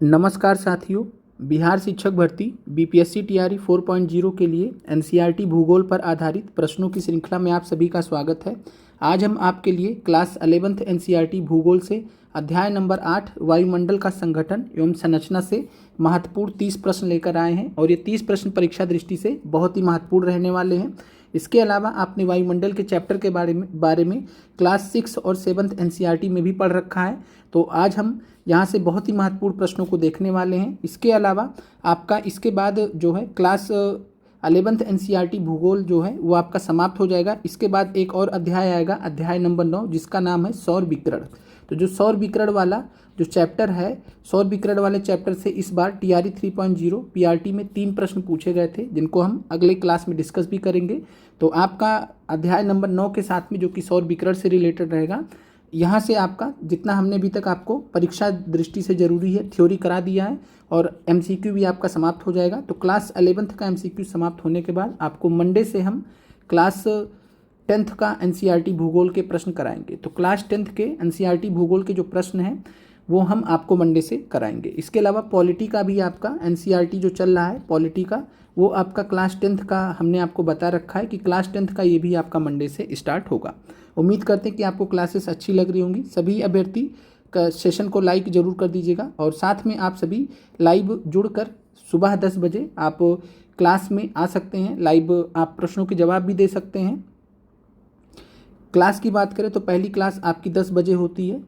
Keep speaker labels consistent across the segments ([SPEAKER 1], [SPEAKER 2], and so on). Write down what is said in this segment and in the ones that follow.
[SPEAKER 1] नमस्कार साथियों, बिहार शिक्षक भर्ती बीपीएससी टीआरई 4.0 के लिए एनसीईआरटी भूगोल पर आधारित प्रश्नों की श्रृंखला में आप सभी का स्वागत है। आज हम आपके लिए क्लास 11th एनसीईआरटी भूगोल से अध्याय नंबर 8 वायुमंडल का संगठन एवं संरचना से महत्वपूर्ण 30 प्रश्न लेकर आए हैं और ये 30 प्रश्न परीक्षा दृष्टि से बहुत ही महत्वपूर्ण रहने वाले हैं। इसके अलावा आपने वायुमंडल के चैप्टर के बारे में क्लास 6 और 7th एनसीईआरटी में भी पढ़ रखा है, तो आज हम यहाँ से बहुत ही महत्वपूर्ण प्रश्नों को देखने वाले हैं। इसके अलावा आपका इसके बाद जो है क्लास 11th एनसीईआरटी भूगोल जो है वो आपका समाप्त हो जाएगा। इसके बाद एक और अध्याय आएगा, अध्याय नंबर 9, जिसका नाम है सौर विकिरण। तो जो सौर विकिरण वाला जो चैप्टर है, सौर विकिरण वाले चैप्टर से इस बार टीआरई 3.0 पीआरटी में 3 प्रश्न पूछे गए थे, जिनको हम अगले क्लास में डिस्कस भी करेंगे। तो आपका अध्याय नंबर 9 के साथ में जो कि सौर विकिरण से रिलेटेड रहेगा, यहाँ से आपका जितना हमने अभी तक आपको परीक्षा दृष्टि से ज़रूरी है थ्योरी करा दिया है और एमसीक्यू भी आपका समाप्त हो जाएगा। तो क्लास 11th का एमसीक्यू समाप्त होने के बाद आपको मंडे से हम क्लास 10th का एनसीईआरटी भूगोल के प्रश्न कराएंगे। तो क्लास 10th के एनसीईआरटी भूगोल के जो प्रश्न हैं वो हम आपको मंडे से कराएंगे। इसके अलावा पॉलिटी का भी आपका एनसीईआरटी जो चल रहा है पॉलिटी का, वो आपका क्लास 10th का हमने आपको बता रखा है कि क्लास 10th का ये भी आपका मंडे से स्टार्ट होगा। उम्मीद करते हैं कि आपको क्लासेस अच्छी लग रही होंगी। सभी अभ्यर्थी का सेशन को लाइक ज़रूर कर दीजिएगा और साथ में आप सभी लाइव जुड़कर सुबह 10 बजे आप क्लास में आ सकते हैं। लाइव आप प्रश्नों के जवाब भी दे सकते हैं। क्लास की बात करें तो पहली क्लास आपकी 10 बजे होती है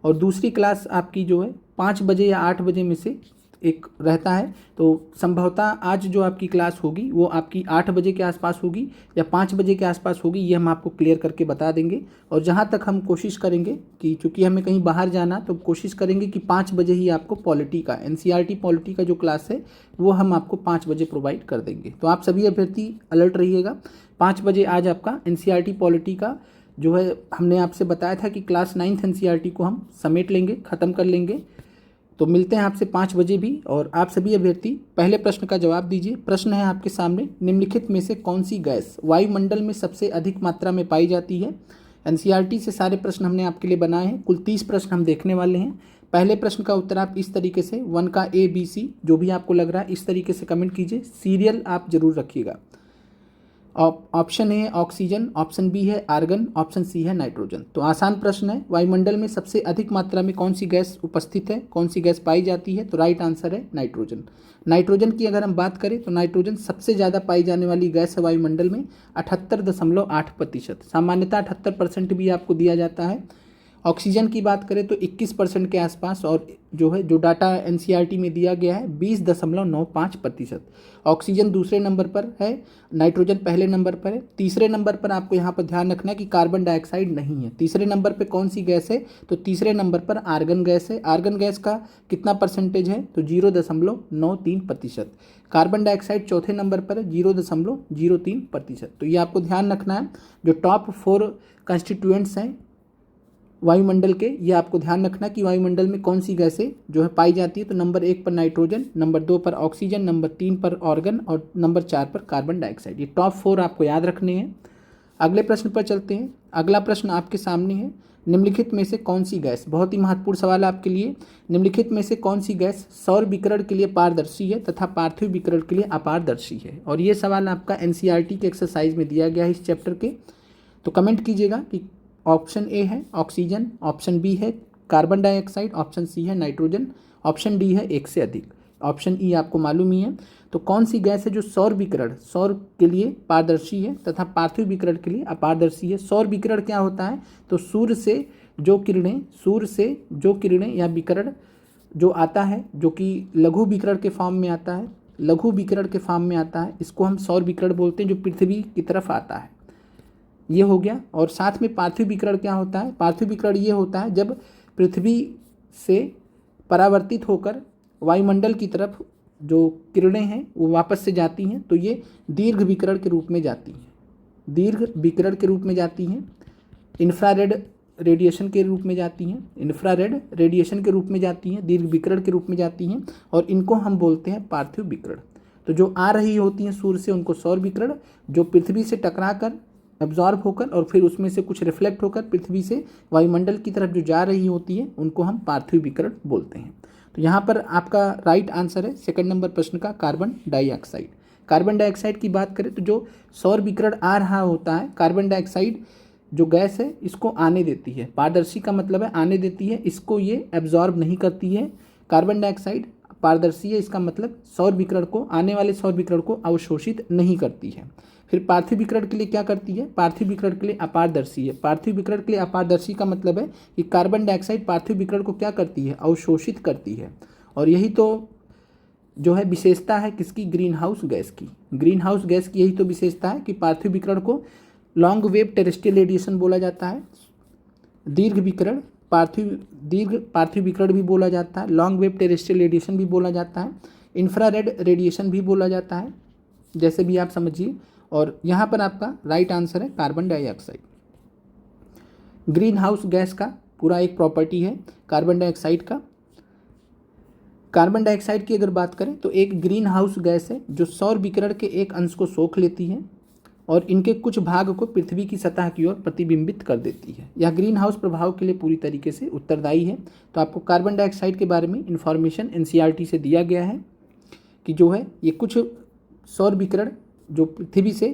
[SPEAKER 1] और दूसरी क्लास आपकी जो है 5 बजे या 8 बजे में से एक रहता है। तो संभवतः आज जो आपकी क्लास होगी वो आपकी 8 बजे के आसपास होगी या 5 बजे के आसपास होगी, ये हम आपको क्लियर करके बता देंगे। और जहाँ तक हम कोशिश करेंगे कि चूँकि हमें कहीं बाहर जाना, तो कोशिश करेंगे कि 5 बजे ही आपको पॉलिटी का एनसीईआरटी पॉलिटी का जो क्लास है वो हम आपको 5 बजे प्रोवाइड कर देंगे। तो आप सभी अभ्यर्थी अलर्ट रहिएगा। 5 बजे आज आपका एनसीईआरटी पॉलिटी का जो है, हमने आपसे बताया था कि क्लास 9th एनसीईआरटी को हम समेट लेंगे, ख़त्म कर लेंगे। तो मिलते हैं आपसे 5 बजे भी। और आप सभी अभ्यर्थी पहले प्रश्न का जवाब दीजिए। प्रश्न है आपके सामने, निम्नलिखित में से कौन सी गैस वायुमंडल में सबसे अधिक मात्रा में पाई जाती है। एनसीईआरटी से सारे प्रश्न हमने आपके लिए बनाए हैं, कुल 30 प्रश्न हम देखने वाले हैं। पहले प्रश्न का उत्तर आप इस तरीके से 1 का ABC जो भी आपको लग रहा है इस तरीके से कमेंट कीजिए। सीरियल आप जरूर रखिएगा। ऑप्शन ए है ऑक्सीजन, ऑप्शन बी है आर्गन, ऑप्शन सी है नाइट्रोजन। तो आसान प्रश्न है, वायुमंडल में सबसे अधिक मात्रा में कौन सी गैस उपस्थित है, कौन सी गैस पाई जाती है। तो राइट आंसर है नाइट्रोजन। नाइट्रोजन की अगर हम बात करें तो नाइट्रोजन सबसे ज़्यादा पाई जाने वाली गैस है वायुमंडल में, 78.8%। सामान्यतः 78% भी आपको दिया जाता है। ऑक्सीजन की बात करें तो 21% के आसपास, और जो है जो डाटा एनसीईआरटी में दिया गया है 20.95%। ऑक्सीजन दूसरे नंबर पर है, नाइट्रोजन पहले नंबर पर है। तीसरे नंबर पर आपको यहाँ पर ध्यान रखना है कि कार्बन डाइऑक्साइड नहीं है। तीसरे नंबर पर कौन सी गैस है, तो तीसरे नंबर पर आर्गन गैस है। आर्गन गैस का कितना परसेंटेज है, तो 0.93%। कार्बन डाइऑक्साइड चौथे नंबर पर है, 0.03%। तो ये आपको ध्यान रखना है। जो टॉप 4 कंस्टिट्यूएंट्स हैं वायुमंडल के, ये आपको ध्यान रखना कि वायुमंडल में कौन सी गैसें जो है पाई जाती है। तो नंबर 1 पर नाइट्रोजन, नंबर 2 पर ऑक्सीजन, नंबर 3 पर ऑर्गन और नंबर 4 पर कार्बन डाइऑक्साइड। ये टॉप 4 आपको याद रखने हैं। अगले प्रश्न पर चलते हैं। अगला प्रश्न आपके सामने है, निम्नलिखित में से कौन सी गैस, बहुत ही महत्वपूर्ण सवाल है आपके लिए, निम्नलिखित में से कौन सी गैस सौर विकिरण के लिए पारदर्शी है तथा पार्थिव विकिरण के लिए अपारदर्शी है। और ये सवाल आपका एनसीईआरटी के एक्सरसाइज में दिया गया है इस चैप्टर के। तो कमेंट कीजिएगा कि ऑप्शन ए है ऑक्सीजन, ऑप्शन बी है कार्बन डाइऑक्साइड, ऑप्शन सी है नाइट्रोजन, ऑप्शन डी है एक से अधिक, ऑप्शन ई आपको मालूम ही है। तो कौन सी गैस है जो सौर विकिरण, सौर के लिए पारदर्शी है तथा पार्थिव विकिरण के लिए अपारदर्शी है। सौर विकिरण क्या होता है, तो सूर्य से जो किरणें या विकिरण जो आता है, जो कि लघु विकिरण के फॉर्म में आता है, लघु विकिरण के फॉर्म में आता है, इसको हम सौर विकिरण बोलते हैं, जो पृथ्वी की तरफ आता है। ये हो गया। और साथ में पार्थिव विकिरण क्या होता है, पार्थिव विकिरण ये होता है जब पृथ्वी से परावर्तित होकर वायुमंडल की तरफ जो किरणें हैं वो वापस से जाती हैं, तो ये दीर्घ विकिरण के रूप में जाती हैं, दीर्घ विकिरण के रूप में जाती हैं, इंफ्रारेड रेडिएशन के रूप में जाती हैं, इंफ्रारेड रेडिएशन के रूप में जाती हैं, दीर्घ विकिरण के रूप में जाती हैं, और इनको हम बोलते हैं पार्थिव विकिरण। तो जो आ रही होती हैं सूर्य से उनको सौर विकिरण, जो पृथ्वी से टकरा कर एब्जॉर्ब होकर और फिर उसमें से कुछ रिफ्लेक्ट होकर पृथ्वी से वायुमंडल की तरफ जो जा रही होती है उनको हम पार्थिव विकिरण बोलते हैं। तो यहाँ पर आपका राइट आंसर है सेकंड नंबर प्रश्न का कार्बन डाइऑक्साइड। कार्बन डाइऑक्साइड की बात करें तो जो सौर विकिरण आ रहा होता है, कार्बन डाइऑक्साइड जो गैस है इसको आने देती है। पारदर्शी का मतलब है आने देती है, इसको ये एब्जॉर्ब नहीं करती है। कार्बन डाइऑक्साइड पारदर्शी है, इसका मतलब सौर विकिरण को, आने वाले सौर विकिरण को अवशोषित नहीं करती है। फिर पार्थिव विकिरण के लिए क्या करती है? पार्थिव विकिरण के लिए अपारदर्शी है। पार्थिव विकिरण के लिए अपारदर्शी का मतलब है कि कार्बन डाइऑक्साइड पार्थिव विकिरण को क्या करती है? अवशोषित करती है। और यही तो जो है विशेषता है किसकी? ग्रीन हाउस गैस की। ग्रीन हाउस गैस की यही तो विशेषता है कि पार्थिव विकिरण को लॉन्ग वेव टेरेस्ट्रियल रेडिएशन बोला जाता है। दीर्घ विकिरण पार्थिव विकिरण भी बोला जाता है, लॉन्ग वेव टेरेस्ट्रियल रेडिएशन भी बोला जाता है, इंफ्रारेड रेडिएशन भी बोला जाता है, जैसे भी आप समझिए। और यहाँ पर आपका राइट आंसर है carbon dioxide. Green house gas का पूरा एक प्रॉपर्टी है कार्बन डाइऑक्साइड का। कार्बन डाइऑक्साइड की अगर बात करें तो एक ग्रीन हाउस गैस है जो सौर विकिरण के एक अंश को सोख लेती है और इनके कुछ भाग को पृथ्वी की सतह की ओर प्रतिबिंबित कर देती है। यह ग्रीन हाउस प्रभाव के लिए पूरी तरीके से उत्तरदायी है। तो आपको कार्बन डाइऑक्साइड के बारे में इन्फॉर्मेशन एनसीईआरटी से दिया गया है कि जो है ये कुछ सौर विकिरण जो पृथ्वी से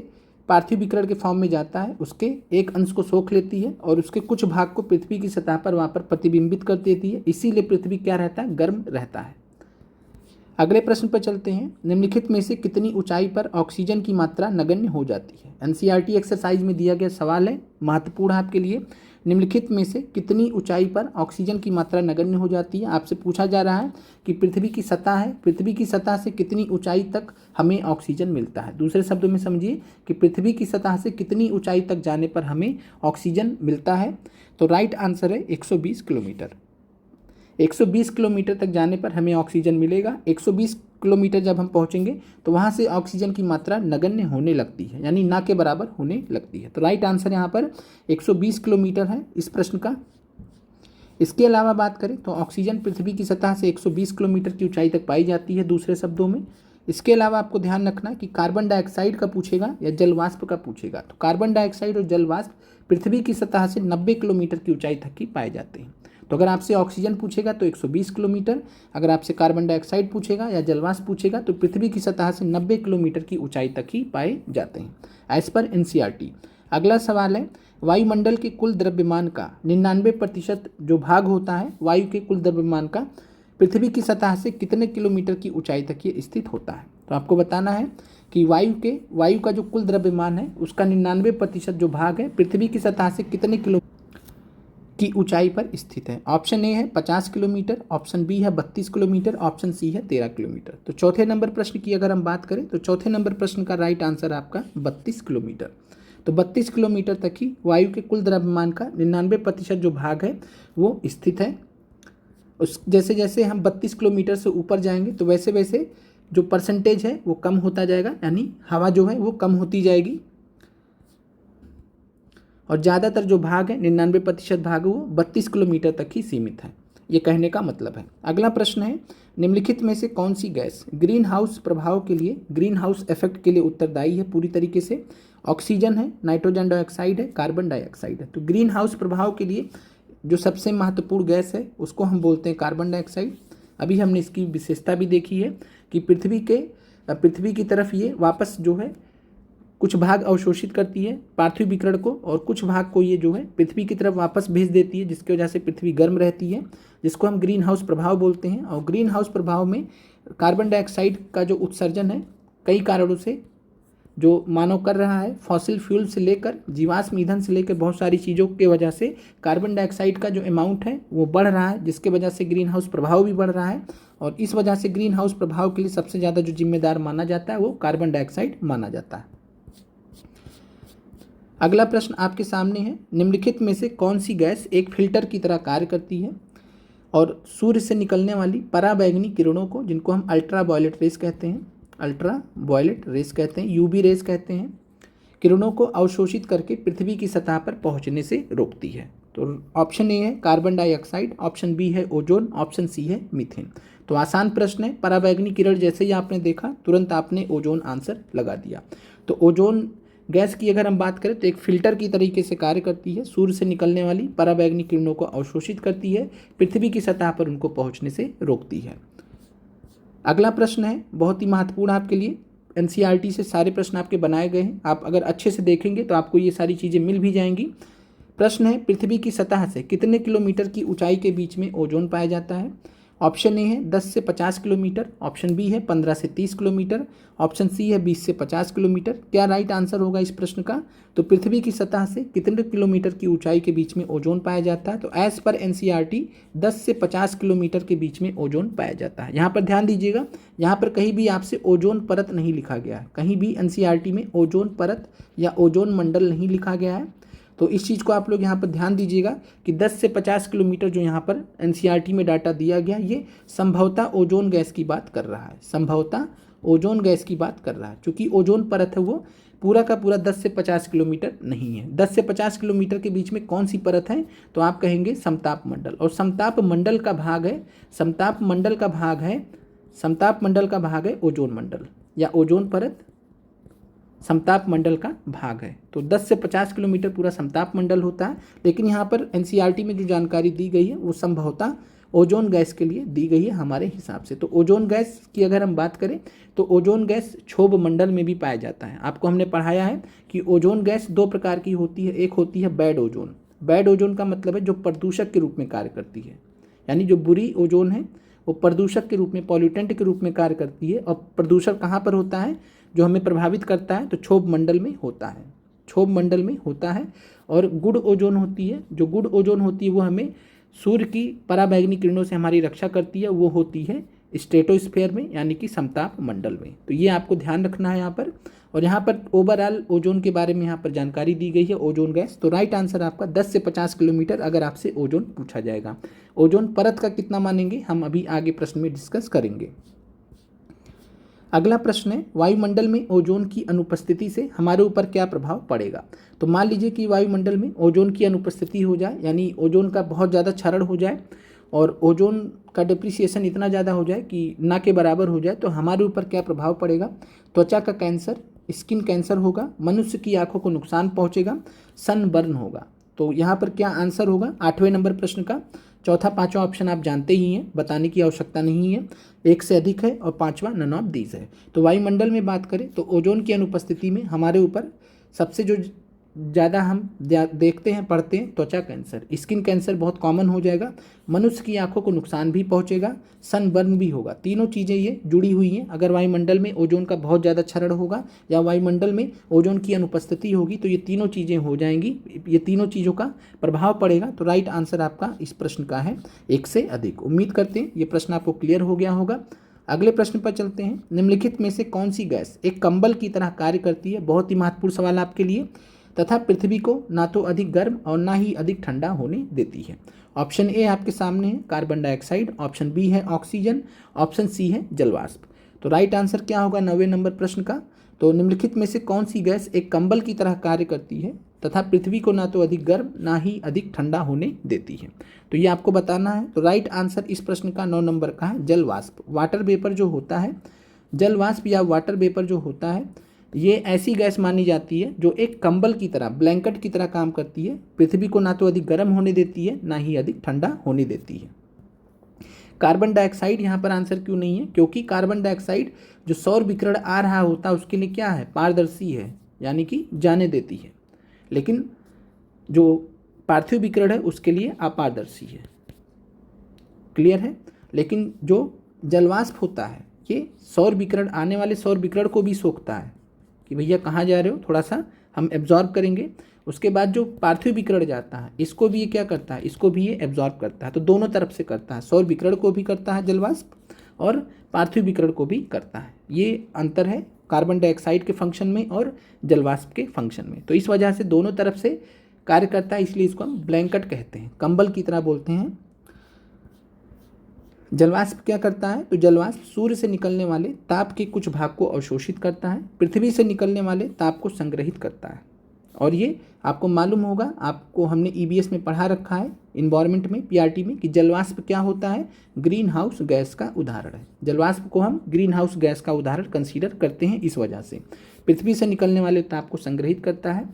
[SPEAKER 1] पार्थिव विकिरण के फॉर्म में जाता है उसके एक अंश को सोख लेती है और उसके कुछ भाग को पृथ्वी की सतह पर वहाँ पर प्रतिबिंबित कर देती है। इसीलिए पृथ्वी क्या रहता है? गर्म रहता है। अगले प्रश्न पर चलते हैं। निम्नलिखित में से कितनी ऊंचाई पर ऑक्सीजन की मात्रा नगण्य हो जाती है? एनसीईआरटी एक्सरसाइज में दिया गया सवाल है, महत्वपूर्ण है आपके लिए। निम्नलिखित में से कितनी ऊंचाई पर ऑक्सीजन की मात्रा नगण्य हो जाती है? आपसे पूछा जा रहा है कि पृथ्वी की सतह है, पृथ्वी की सतह से कितनी ऊंचाई तक हमें ऑक्सीजन मिलता है। दूसरे शब्दों में समझिए कि पृथ्वी की सतह से कितनी ऊंचाई तक जाने पर हमें ऑक्सीजन मिलता है। तो राइट आंसर है 120 किलोमीटर। 120 किलोमीटर तक जाने पर हमें ऑक्सीजन मिलेगा। 120 किलोमीटर जब हम पहुंचेंगे तो वहां से ऑक्सीजन की मात्रा नगण्य होने लगती है, यानी ना के बराबर होने लगती है। तो राइट आंसर यहाँ पर 120 किलोमीटर है इस प्रश्न का। इसके अलावा बात करें तो ऑक्सीजन पृथ्वी की सतह से 120 किलोमीटर की ऊंचाई तक पाई जाती है दूसरे शब्दों में। इसके अलावा आपको ध्यान रखना कि कार्बन डाइऑक्साइड का पूछेगा या जल वाष्प का पूछेगा। तो कार्बन डाइऑक्साइड और जल वाष्प पृथ्वी की सतह से 90 किलोमीटर की ऊंचाई तक ही पाए जाते हैं। तो अगर आपसे ऑक्सीजन पूछेगा तो 120 किलोमीटर, अगर आपसे कार्बन डाइऑक्साइड पूछेगा या जलवाष्प पूछेगा तो पृथ्वी की सतह से 90 किलोमीटर की ऊंचाई तक ही पाए जाते हैं एज पर एनसीईआरटी। अगला सवाल है, वायुमंडल के कुल द्रव्यमान का 99% जो भाग होता है वायु के कुल द्रव्यमान का पृथ्वी की सतह से कितने किलोमीटर की ऊंचाई तक ये स्थित होता है? तो आपको बताना है कि वायु का जो कुल द्रव्यमान है उसका 99% जो भाग है पृथ्वी की सतह से कितने किलोमीटर की ऊंचाई पर स्थित है। ऑप्शन ए है 50 किलोमीटर, ऑप्शन बी है 32 किलोमीटर, ऑप्शन सी है 13 किलोमीटर। तो चौथे नंबर प्रश्न की अगर हम बात करें तो चौथे नंबर प्रश्न का राइट आंसर आपका 32 किलोमीटर। तो 32 किलोमीटर तक ही वायु के कुल द्रव्यमान का 99% जो भाग है वो स्थित है। उस जैसे जैसे हम 32 किलोमीटर से ऊपर जाएंगे तो वैसे वैसे जो परसेंटेज है वो कम होता जाएगा, यानी हवा जो है वो कम होती जाएगी और ज़्यादातर जो भाग है 99% भाग वो 32 किलोमीटर तक ही सीमित है, ये कहने का मतलब है। अगला प्रश्न है, निम्नलिखित में से कौन सी गैस ग्रीन हाउस प्रभाव के लिए, ग्रीन हाउस इफेक्ट के लिए उत्तरदायी है पूरी तरीके से? ऑक्सीजन है, नाइट्रोजन डाइऑक्साइड है, कार्बन डाइऑक्साइड है। तो ग्रीन हाउस प्रभाव के लिए जो सबसे महत्वपूर्ण गैस है उसको हम बोलते हैं कार्बन डाइऑक्साइड। अभी हमने इसकी विशेषता भी देखी है कि पृथ्वी की तरफ ये वापस जो है कुछ भाग अवशोषित करती है पार्थिव विकिरण को और कुछ भाग को ये जो है पृथ्वी की तरफ वापस भेज देती है, जिसकी वजह से पृथ्वी गर्म रहती है, जिसको हम ग्रीन हाउस प्रभाव बोलते हैं। और ग्रीन हाउस प्रभाव में कार्बन डाइऑक्साइड का जो उत्सर्जन है कई कारणों से जो मानव कर रहा है, फॉसिल फ्यूल से लेकर जीवाश्म ईंधन से लेकर बहुत सारी चीज़ों की वजह से कार्बन डाइऑक्साइड का जो अमाउंट है वो बढ़ रहा है, जिसके वजह से ग्रीन हाउस प्रभाव भी बढ़ रहा है। और इस वजह से ग्रीन हाउस प्रभाव के लिए सबसे ज़्यादा जो जिम्मेदार माना जाता है वो कार्बन डाइऑक्साइड माना जाता है। अगला प्रश्न आपके सामने है, निम्नलिखित में से कौन सी गैस एक फिल्टर की तरह कार्य करती है और सूर्य से निकलने वाली पराबैंगनी किरणों को, जिनको हम अल्ट्रा वायलेट रेस कहते हैं, अल्ट्रा वायलेट रेस कहते हैं, यूवी रेस कहते हैं, किरणों को अवशोषित करके पृथ्वी की सतह पर पहुंचने से रोकती है? तो ऑप्शन ए है कार्बन डाइऑक्साइड, ऑप्शन बी है ओजोन, ऑप्शन सी है मीथेन। तो आसान प्रश्न है, पराबैंगनी किरण जैसे ही आपने देखा तुरंत आपने ओजोन आंसर लगा दिया। तो ओजोन गैस की अगर हम बात करें तो एक फिल्टर की तरीके से कार्य करती है, सूर्य से निकलने वाली पराबैंगनी किरणों को अवशोषित करती है, पृथ्वी की सतह पर उनको पहुंचने से रोकती है। अगला प्रश्न है बहुत ही महत्वपूर्ण आपके लिए, एनसीईआरटी से सारे प्रश्न आपके बनाए गए हैं, आप अगर अच्छे से देखेंगे तो आपको ये सारी चीज़ें मिल भी जाएंगी। प्रश्न है पृथ्वी की सतह से कितने किलोमीटर की ऊंचाई के बीच में ओजोन पाया जाता है। ऑप्शन ए है 10 से 50 किलोमीटर, ऑप्शन बी है 15 से 30 किलोमीटर, ऑप्शन सी है 20 से 50 किलोमीटर। क्या राइट आंसर होगा इस प्रश्न का? तो पृथ्वी की सतह से कितने किलोमीटर की ऊंचाई के बीच में ओजोन पाया जाता है? तो एज पर एनसीईआरटी 10 से 50 किलोमीटर के बीच में ओजोन पाया जाता है। यहाँ पर ध्यान दीजिएगा, यहाँ पर कहीं भी आपसे ओजोन परत नहीं लिखा गया है, कहीं भी एनसीईआरटी में ओजोन परत या ओजोन मंडल नहीं लिखा गया है। तो इस चीज़ को आप लोग यहाँ पर ध्यान दीजिएगा कि 10 से 50 किलोमीटर जो यहाँ पर एनसीईआरटी में डाटा दिया गया, ये संभवतः ओजोन गैस की बात कर रहा है, संभवतः ओजोन गैस की बात कर रहा है। चूँकि ओजोन परत है वो पूरा का पूरा 10 से 50 किलोमीटर नहीं है। 10 से 50 किलोमीटर के बीच में कौन सी परत है? तो आप कहेंगे समताप मंडल, और समताप मंडल का भाग है, समताप मंडल का भाग है, समताप मंडल का भाग है ओजोन मंडल या ओजोन परत समताप मंडल का भाग है। तो 10 से 50 किलोमीटर पूरा समताप मंडल होता है, लेकिन यहाँ पर एनसीईआरटी में जो जानकारी दी गई है वो संभवतः ओजोन गैस के लिए दी गई है हमारे हिसाब से। तो ओजोन गैस की अगर हम बात करें तो ओजोन गैस क्षोभ मंडल में भी पाया जाता है। आपको हमने पढ़ाया है कि ओजोन गैस दो प्रकार की होती है, एक होती है बैड ओजोन। बैड ओजोन का मतलब है जो प्रदूषक के रूप में कार्य करती है, यानी जो बुरी ओजोन है वो प्रदूषक के रूप में, पॉल्यूटेंट के रूप में कार्य करती है। और प्रदूषण कहाँ पर होता है जो हमें प्रभावित करता है? तो क्षोभ मंडल में होता है, क्षोभ मंडल में होता है। और गुड ओजोन होती है, जो गुड ओजोन होती है वो हमें सूर्य की पराबैंगनी किरणों से हमारी रक्षा करती है, वो होती है स्ट्रेटोस्फेयर में, यानी कि समताप मंडल में। तो ये आपको ध्यान रखना है यहाँ पर। और यहाँ पर ओवरऑल ओजोन के बारे में यहाँ पर जानकारी दी गई है, ओजोन गैस। तो राइट आंसर आपका 10 से 50 किलोमीटर अगर आपसे ओजोन पूछा जाएगा। ओजोन परत का कितना मानेंगे हम अभी आगे प्रश्न में डिस्कस करेंगे। अगला प्रश्न है वायुमंडल में ओजोन की अनुपस्थिति से हमारे ऊपर क्या प्रभाव पड़ेगा। तो मान लीजिए कि वायुमंडल में ओजोन की अनुपस्थिति हो जाए, यानी ओजोन का बहुत ज़्यादा क्षरण हो जाए और ओजोन का डिप्रिसिएशन इतना ज़्यादा हो जाए कि ना के बराबर हो जाए, तो हमारे ऊपर क्या प्रभाव पड़ेगा? त्वचा का कैंसर, स्किन कैंसर होगा, मनुष्य की आंखों को नुकसान पहुंचेगा, सनबर्न होगा। तो यहाँ पर क्या आंसर होगा 8वें नंबर प्रश्न का? चौथा पांचवा ऑप्शन आप जानते ही हैं, बताने की आवश्यकता नहीं है, एक से अधिक है, और पांचवा नन ऑफ दीज है। तो वायुमंडल में बात करें तो ओजोन की अनुपस्थिति में हमारे ऊपर सबसे जो ज़्यादा हम देखते हैं, पढ़ते हैं, त्वचा कैंसर, स्किन कैंसर बहुत कॉमन हो जाएगा, मनुष्य की आंखों को नुकसान भी पहुंचेगा, सनबर्न भी होगा। तीनों चीज़ें ये जुड़ी हुई हैं। अगर वायुमंडल में ओजोन का बहुत ज़्यादा क्षरण होगा या वायुमंडल में ओजोन की अनुपस्थिति होगी तो ये तीनों चीज़ें हो जाएंगी, ये तीनों चीज़ों का प्रभाव पड़ेगा। तो राइट आंसर आपका इस प्रश्न का है एक से अधिक। उम्मीद करते हैं ये प्रश्न आपको क्लियर हो गया होगा। अगले प्रश्न पर चलते हैं। निम्नलिखित में से कौन सी गैस एक कंबल की तरह कार्य करती है? बहुत ही महत्वपूर्ण सवाल आपके लिए। तथा पृथ्वी को ना तो अधिक गर्म और ना ही अधिक ठंडा होने देती है। ऑप्शन ए आपके सामने है कार्बन डाइऑक्साइड, ऑप्शन बी है ऑक्सीजन, ऑप्शन सी है जलवाष्प। तो राइट आंसर क्या होगा 9वें नंबर प्रश्न का? तो निम्नलिखित में से कौन सी गैस एक कंबल की तरह कार्य करती है तथा पृथ्वी को ना तो अधिक गर्म ना ही अधिक ठंडा होने देती है? तो ये आपको बताना है। तो राइट आंसर इस प्रश्न का 9 नंबर का है जलवाष्प। वाटर वेपर जो होता है, जलवाष्प या वाटर वेपर जो होता है, ये ऐसी गैस मानी जाती है जो एक कंबल की तरह, ब्लैंकेट की तरह काम करती है, पृथ्वी को ना तो अधिक गर्म होने देती है ना ही अधिक ठंडा होने देती है। कार्बन डाइऑक्साइड यहाँ पर आंसर क्यों नहीं है? क्योंकि कार्बन डाइऑक्साइड जो सौर विकिरण आ रहा होता है उसके लिए क्या है? पारदर्शी है, यानी कि जाने देती है। लेकिन जो पार्थिव विकिरण है उसके लिए अपारदर्शी है। क्लियर है? लेकिन जो जलवाष्प होता है ये सौर विकिरण, आने वाले सौर विकिरण को भी सोखता है कि भैया कहाँ जा रहे हो, थोड़ा सा हम एब्जॉर्ब करेंगे। उसके बाद जो पार्थिव विकिरण जाता है इसको भी ये क्या करता है? इसको भी ये एब्जॉर्ब करता है। तो दोनों तरफ से करता है, सौर विकिरण को भी करता है जलवाष्प और पार्थिव विकिरण को भी करता है। ये अंतर है कार्बन डाइऑक्साइड के फंक्शन में और जलवाष्प के फंक्शन में। तो इस वजह से दोनों तरफ से कार्य करता है, इसलिए इसको हम ब्लैंकेट कहते हैं, कंबल की तरह बोलते हैं। जलवाष्प क्या करता है? तो जलवाष्प सूर्य से निकलने वाले ताप के कुछ भाग को अवशोषित करता है, पृथ्वी से निकलने वाले ताप को संग्रहित करता है और ये आपको मालूम होगा, आपको हमने ईबीएस में पढ़ा रखा है, इन्वायरमेंट में, पीआरटी में, कि जलवाष्प क्या होता है, ग्रीन हाउस गैस का उदाहरण है। जलवाष्प को हम ग्रीन हाउस गैस का उदाहरण कंसीडर करते हैं इस वजह से। पृथ्वी से निकलने वाले ताप को संग्रहित करता है।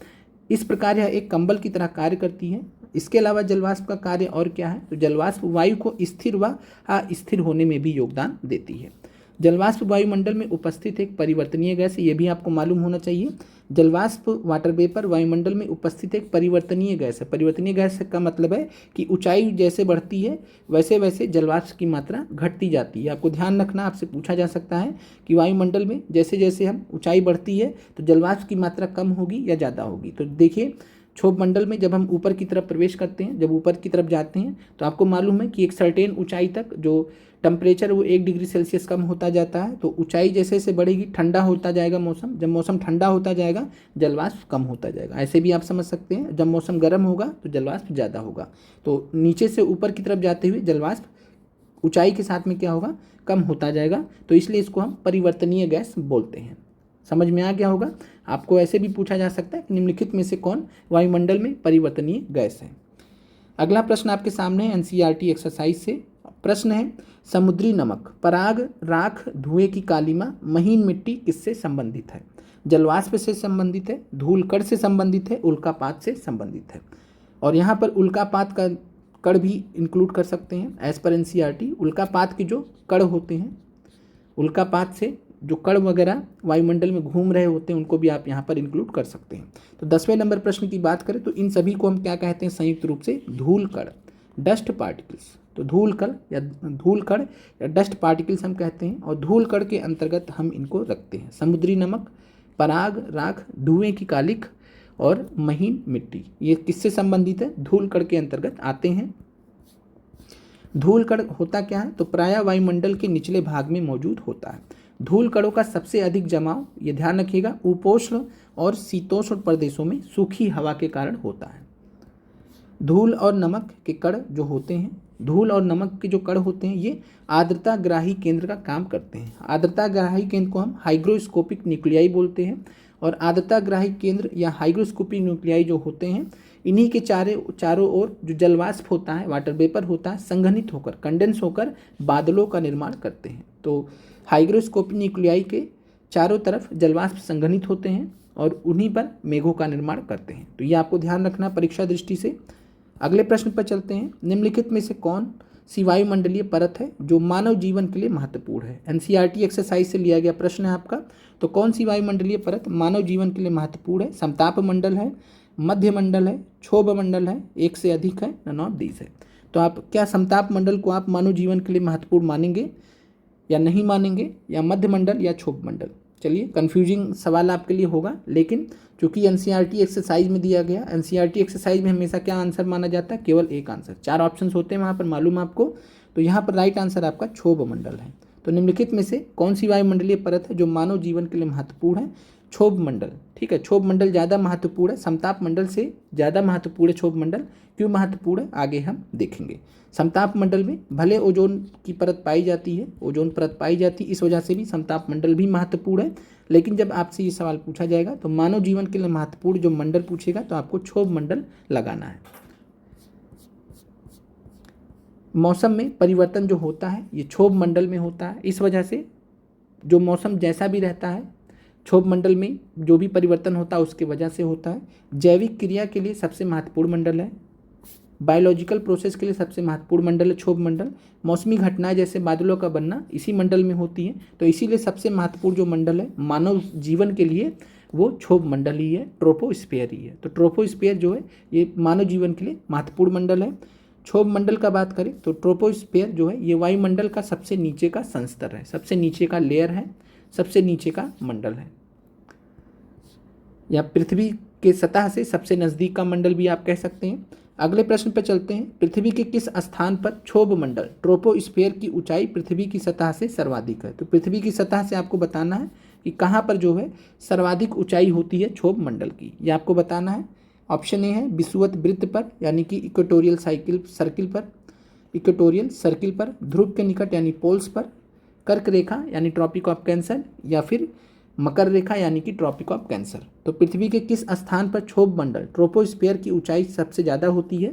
[SPEAKER 1] इस प्रकार यह एक कंबल की तरह कार्य करती है। इसके अलावा जलवाष्प का कार्य और क्या है, तो जलवाष्प वायु को स्थिर व अस्थिर होने में भी योगदान देती है। जलवाष्प वायुमंडल में उपस्थित एक परिवर्तनीय गैस है, ये भी आपको मालूम होना चाहिए। जलवाष्प वाटर वेपर वायुमंडल में उपस्थित एक परिवर्तनीय गैस है। परिवर्तनीय गैस का मतलब है कि ऊंचाई जैसे बढ़ती है वैसे वैसे जलवाष्प की मात्रा घटती जाती है। आपको ध्यान रखना, आपसे पूछा जा सकता है कि वायुमंडल में जैसे जैसे हम ऊंचाई बढ़ती है तो जलवाष्प की मात्रा कम होगी या ज़्यादा होगी। तो देखिए, क्षोभ मंडल में जब हम ऊपर की तरफ प्रवेश करते हैं, जब ऊपर की तरफ जाते हैं तो आपको मालूम है कि एक सर्टेन ऊंचाई तक जो टेम्परेचर वो 1 डिग्री सेल्सियस कम होता जाता है। तो ऊंचाई जैसे जैसे बढ़ेगी ठंडा होता जाएगा मौसम। जब मौसम ठंडा होता जाएगा जलवाष्प कम होता जाएगा। ऐसे भी आप समझ सकते हैं, जब मौसम गर्म होगा तो जलवाष्प ज़्यादा होगा। तो नीचे से ऊपर की तरफ जाते हुए जलवाष्प ऊंचाई के साथ में क्या होगा, कम होता जाएगा। तो इसलिए इसको हम परिवर्तनीय गैस बोलते हैं। समझ में आ गया होगा। आपको ऐसे भी पूछा जा सकता है कि निम्नलिखित में से कौन वायुमंडल में परिवर्तनीय गैस है। अगला प्रश्न आपके सामने है एनसीईआरटी एक्सरसाइज से। प्रश्न है, समुद्री नमक, पराग, राख, धुएं की कालीमा, महीन मिट्टी किससे संबंधित है? जलवाष्प से संबंधित है, धूलकण से संबंधित है, उल्कापात से संबंधित है। और यहाँ पर उल्कापात का कण भी इंक्लूड कर सकते हैं एज पर एनसीईआरटी। उल्कापात के जो कण होते हैं, उल्कापात से जो कण वगैरह वायुमंडल में घूम रहे होते हैं उनको भी आप यहाँ पर इंक्लूड कर सकते हैं। तो 10वें नंबर प्रश्न की बात करें तो इन सभी को हम क्या कहते हैं संयुक्त रूप से, धूलकण, डस्ट पार्टिकल्स। तो धूलकण या डस्ट पार्टिकल्स हम कहते हैं और धूलकण के अंतर्गत हम इनको रखते हैं। समुद्री नमक, पराग, राख, धुएं की कालिख और महीन मिट्टी, ये किससे संबंधित है, धूलकण के अंतर्गत आते हैं। धूलकण होता क्या है, तो प्रायः वायुमंडल के निचले भाग में मौजूद होता है। धूलकणों का सबसे अधिक जमाव, ये ध्यान रखिएगा, उपोष्ण और शीतोष्ण प्रदेशों में सूखी हवा के कारण होता है। धूल और नमक के कण जो होते हैं, धूल और नमक के जो कण होते हैं ये आर्द्रता ग्राही केंद्र का काम करते हैं। आर्द्रता ग्राही केंद्र को हम हाइग्रोस्कोपिक न्यूक्लियाई बोलते हैं और आर्द्रता ग्राही केंद्र या हाइग्रोस्कोपिक न्यूक्लियाई जो होते हैं, इन्हीं के चारों ओर जो जलवाष्प होता है, वाटर वेपर होता है, संघनित होकर, कंडेंस होकर बादलों का निर्माण करते हैं। तो हाइग्रोस्कोपिक न्यूक्लियाई के चारों तरफ जलवाष्प संघनित होते हैं और उन्हीं पर मेघों का निर्माण करते हैं। तो ये आपको ध्यान रखना परीक्षा दृष्टि से। अगले प्रश्न पर चलते हैं। निम्नलिखित में से कौन सी वायुमंडलीय परत है जो मानव जीवन के लिए महत्वपूर्ण है? एनसीईआरटी एक्सरसाइज से लिया गया प्रश्न है आपका। तो कौन सी वायुमंडलीय परत मानव जीवन के लिए महत्वपूर्ण है? समताप मंडल है, मध्य मंडल है, क्षोभ मंडल है, एक से अधिक है, नन ऑफ दीज है। तो आप क्या समताप मंडल को आप मानव जीवन के लिए महत्वपूर्ण मानेंगे या नहीं मानेंगे, या मध्य मंडल या क्षोभ मंडल? चलिए, कंफ्यूजिंग सवाल आपके लिए होगा, लेकिन चूंकि एनसीईआरटी एक्सरसाइज में दिया गया, एनसीईआरटी एक्सरसाइज में हमेशा क्या आंसर माना जाता है, केवल एक आंसर। 4 ऑप्शंस होते हैं वहाँ पर, मालूम आपको। तो यहाँ पर राइट आंसर आपका क्षोभ मंडल है। तो निम्नलिखित में से कौन सी वायुमंडलीय परत है जो मानव जीवन के लिए महत्वपूर्ण है? क्षोभ मंडल। ठीक है, क्षोभ मंडल ज़्यादा महत्वपूर्ण है, समताप मंडल से ज़्यादा महत्वपूर्ण है क्षोभ मंडल। क्यों महत्वपूर्ण है आगे हम देखेंगे। समताप मंडल में भले ओजोन की परत पाई जाती है, ओजोन परत पाई जाती है, इस वजह से भी समताप मंडल भी महत्वपूर्ण है। लेकिन जब आपसे ये सवाल पूछा जाएगा तो मानव जीवन के लिए महत्वपूर्ण जो मंडल पूछेगा तो आपको क्षोभ मंडल लगाना है। मौसम में परिवर्तन जो होता है ये क्षोभ मंडल में होता है। इस वजह से जो मौसम जैसा भी रहता है, क्षोभ मंडल में जो भी परिवर्तन होता है उसके वजह से होता है। जैविक क्रिया के लिए सबसे महत्वपूर्ण मंडल है। बायोलॉजिकल प्रोसेस के लिए सबसे महत्वपूर्ण मंडल है क्षोभ मंडल। मौसमी घटनाएं जैसे बादलों का बनना इसी मंडल में होती है। तो इसीलिए सबसे महत्वपूर्ण जो मंडल है मानव जीवन के लिए वो क्षोभ मंडल ही है, ट्रोपोस्फीयर ही है। तो ट्रोपोस्फीयर जो है ये मानव जीवन के लिए महत्वपूर्ण मंडल है। क्षोभ मंडल का बात करें तो ट्रोपोस्फीयर जो है ये वायुमंडल का सबसे नीचे का संस्तर है, सबसे नीचे का लेयर है, सबसे नीचे का मंडल है, या पृथ्वी के सतह से सबसे नज़दीक का मंडल भी आप कह सकते हैं। अगले प्रश्न पर चलते हैं। पृथ्वी के किस स्थान पर क्षोभ मंडल ट्रोपोस्फीयर की ऊंचाई पृथ्वी की सतह से सर्वाधिक है? तो पृथ्वी की सतह से आपको बताना है कि कहाँ पर जो है सर्वाधिक ऊंचाई होती है क्षोभ मंडल की, ये आपको बताना है। ऑप्शन ए है विषुवत वृत्त पर यानी कि इक्वेटोरियल सर्किल पर, इक्वेटोरियल सर्किल पर, ध्रुव के निकट यानी पोल्स पर, कर्क रेखा यानी ट्रॉपिक ऑफ कैंसर, या फिर मकर रेखा यानी कि ट्रॉपिक ऑफ कैंसर। तो पृथ्वी के किस स्थान पर क्षोभ मंडल ट्रोपोस्फीयर की ऊंचाई सबसे ज़्यादा होती है?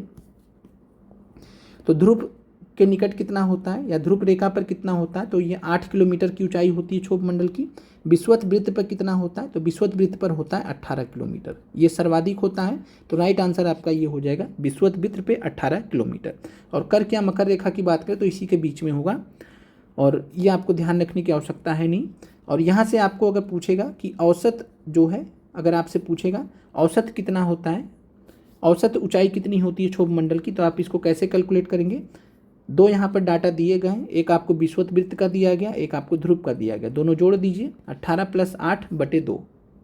[SPEAKER 1] तो ध्रुव के निकट कितना होता है या ध्रुव रेखा पर कितना होता है? तो ये 8 किलोमीटर की ऊंचाई होती है क्षोभ मंडल की। विषुवत वृत्त पर कितना होता है? तो विषुवत वृत्त पर होता है 18 किलोमीटर, ये सर्वाधिक होता है। तो राइट आंसर आपका ये हो जाएगा, विषुवत वृत्त पे 18 किलोमीटर। और कर क्या मकर रेखा की बात करें तो इसी के बीच में होगा, और ये आपको ध्यान रखने की आवश्यकता है नहीं। और यहाँ से आपको अगर पूछेगा कि औसत जो है, अगर आपसे पूछेगा औसत कितना होता है, औसत ऊंचाई कितनी होती है क्षोभ मंडल की, तो आप इसको कैसे कैलकुलेट करेंगे? दो यहाँ पर डाटा दिए गए हैं, एक आपको विषुवत वृत्त का दिया गया, एक आपको ध्रुव का दिया गया। दोनों जोड़ दीजिए, 18 + 8/2,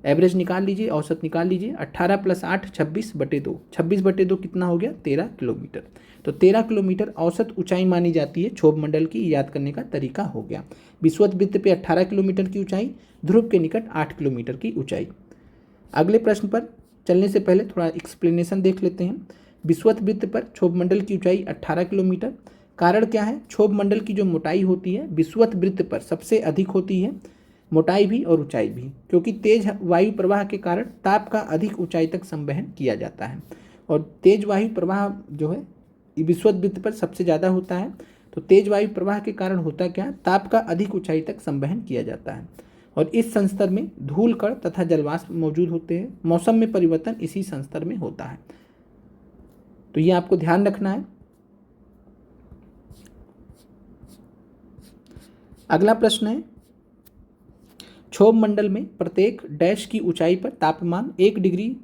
[SPEAKER 1] एवरेज निकाल लीजिए, औसत निकाल लीजिए। 18 + 8 26/2, 26/2 कितना हो गया? 13 किलोमीटर। तो 13 किलोमीटर औसत ऊंचाई मानी जाती है क्षोभ मंडल की। याद करने का तरीका हो गया, विषुवत वृत्त पे 18 किलोमीटर की ऊंचाई, ध्रुव के निकट 8 किलोमीटर की ऊंचाई। अगले प्रश्न पर चलने से पहले थोड़ा एक्सप्लेनेशन देख लेते हैं। विषुवत वृत्त पर क्षोभ मंडल की ऊंचाई 18 किलोमीटर। कारण क्या है? क्षोभ मंडल की जो मोटाई होती है विषुवत वृत्त पर सबसे अधिक होती है, मोटाई भी और ऊंचाई भी, क्योंकि तेज वायु प्रवाह के कारण ताप का अधिक ऊंचाई तक संवहन किया जाता है। और तेज वायु प्रवाह जो है विषुवत वृत्त पर सबसे ज़्यादा होता है। तो तेज वायु प्रवाह के कारण होता क्या है? ताप का अधिक ऊंचाई तक संवहन किया जाता है। और इस संस्तर में धूल कण तथा जलवाष्प मौजूद होते हैं। मौसम में परिवर्तन इसी संस्तर में होता है, तो ये आपको ध्यान रखना है। अगला प्रश्न है, क्षोभ मंडल में प्रत्येक डैश की ऊंचाई पर तापमान 1 डिग्री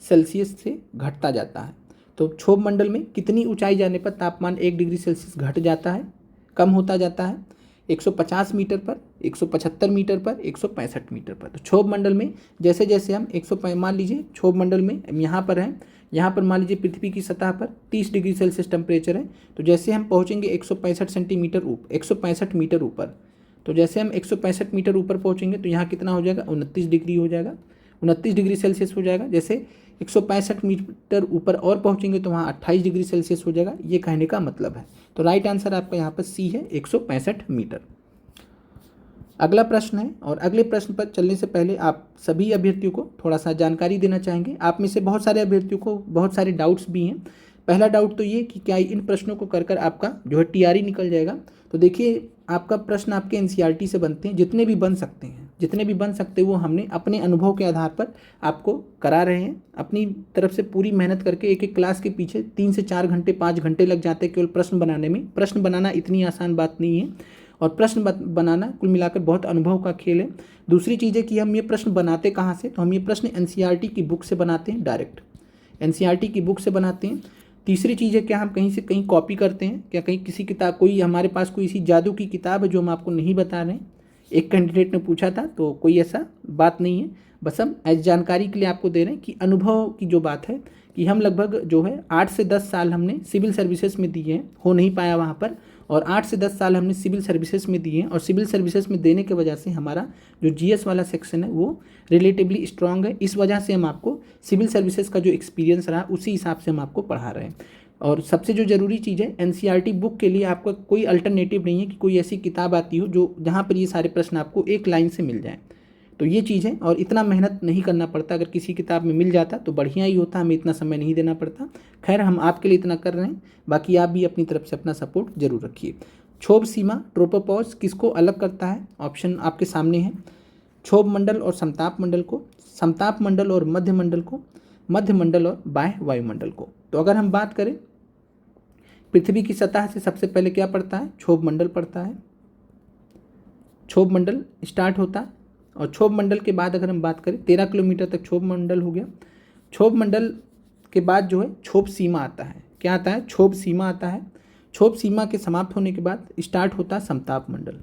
[SPEAKER 1] सेल्सियस से घटता जाता है। तो क्षोभ मंडल में कितनी ऊंचाई जाने पर तापमान 1 डिग्री सेल्सियस घट जाता है, कम होता जाता है? 150 मीटर पर, 175 मीटर पर, 165 मीटर पर। तो क्षोभ मंडल में जैसे जैसे हम 100 मान लीजिए क्षोभ मंडल में हम यहाँ पर हैं, यहाँ पर मान लीजिए पृथ्वी की सतह पर 30 डिग्री सेल्सियस टेम्परेचर है। तो जैसे हम पहुँचेंगे 165 मीटर ऊपर, तो जैसे हम 165 मीटर ऊपर पहुँचेंगे तो यहाँ कितना हो जाएगा? 29 डिग्री हो जाएगा, 29 डिग्री सेल्सियस हो जाएगा। जैसे 165 मीटर ऊपर और पहुँचेंगे तो वहाँ 28 डिग्री सेल्सियस हो जाएगा। ये कहने का मतलब है। तो राइट आंसर आपका यहाँ पर सी है, 165 मीटर। अगला प्रश्न है, और अगले प्रश्न पर चलने से पहले आप सभी अभ्यर्थियों को थोड़ा सा जानकारी देना चाहेंगे। आप में से बहुत सारे अभ्यर्थियों को बहुत सारे डाउट्स भी हैं। पहला डाउट तो ये कि क्या इन प्रश्नों को कर कर आपका जो है टीआरई निकल जाएगा? तो देखिए, आपका प्रश्न आपके एनसीईआरटी से बनते हैं, जितने भी बन सकते हैं, जितने भी बन सकते हैं वो हमने अपने अनुभव के आधार पर आपको करा रहे हैं। अपनी तरफ से पूरी मेहनत करके एक एक क्लास के पीछे 3 से 4 घंटे 5 घंटे लग जाते हैं केवल प्रश्न बनाने में। प्रश्न बनाना इतनी आसान बात नहीं है, और प्रश्न बनाना कुल मिलाकर बहुत अनुभव का खेल है। दूसरी चीज़ है कि हम ये प्रश्न बनाते कहाँ से? तो हम ये प्रश्न एनसीईआरटी की बुक से बनाते हैं, डायरेक्ट एनसीईआरटी की बुक से बनाते हैं। तीसरी चीज़ है, क्या हम कहीं से कहीं कॉपी करते हैं? क्या कहीं किसी किताब, कोई हमारे पास कोई इसी जादू की किताब है जो हम आपको नहीं बता रहे हैं? एक कैंडिडेट ने पूछा था, तो कोई ऐसा बात नहीं है। बस हम एज जानकारी के लिए आपको दे रहे हैं कि अनुभव की जो बात है कि हम लगभग जो है 8 से 10 साल हमने सिविल सर्विसेज में दिए हैं, हो नहीं पाया वहाँ पर, और 8 से 10 साल हमने सिविल सर्विसेज में दिए हैं। और सिविल सर्विसेज में देने की वजह से हमारा जो जीएस वाला सेक्शन है वो रिलेटिवली स्ट्रांग है। इस वजह से हम आपको सिविल सर्विसेज का जो एक्सपीरियंस रहा उसी हिसाब से हम आपको पढ़ा रहे हैं। और सबसे जो ज़रूरी चीज़ है, एनसीईआरटी बुक के लिए आपका कोई अल्टरनेटिव नहीं है कि कोई ऐसी किताब आती हो जो जहाँ पर ये सारे प्रश्न आपको एक लाइन से मिल जाएँ। तो ये चीज़ है, और इतना मेहनत नहीं करना पड़ता। अगर किसी किताब में मिल जाता तो बढ़िया ही होता, हमें इतना समय नहीं देना पड़ता। खैर, हम आपके लिए इतना कर रहे हैं, बाकी आप भी अपनी तरफ से अपना सपोर्ट जरूर रखिए। क्षोभ सीमा ट्रोपोपॉज किसको अलग करता है? ऑप्शन आपके सामने है, क्षोभ मंडल और समताप मंडल को, समताप मंडल और मध्य मंडल को, मध्य मंडल और बाह्य वायुमंडल को। तो अगर हम बात करें पृथ्वी की सतह से, सबसे पहले क्या पड़ता है? क्षोभ मंडल पड़ता है। क्षोभ मंडल स्टार्ट होता है, और क्षोभ मंडल के बाद अगर हम बात करें 13 किलोमीटर तक क्षोभ मंडल हो गया। क्षोभ मंडल के बाद जो है क्षोभ सीमा आता है। क्या आता है? क्षोभ सीमा आता है। क्षोभ सीमा के समाप्त होने के बाद स्टार्ट होता है समताप मंडल।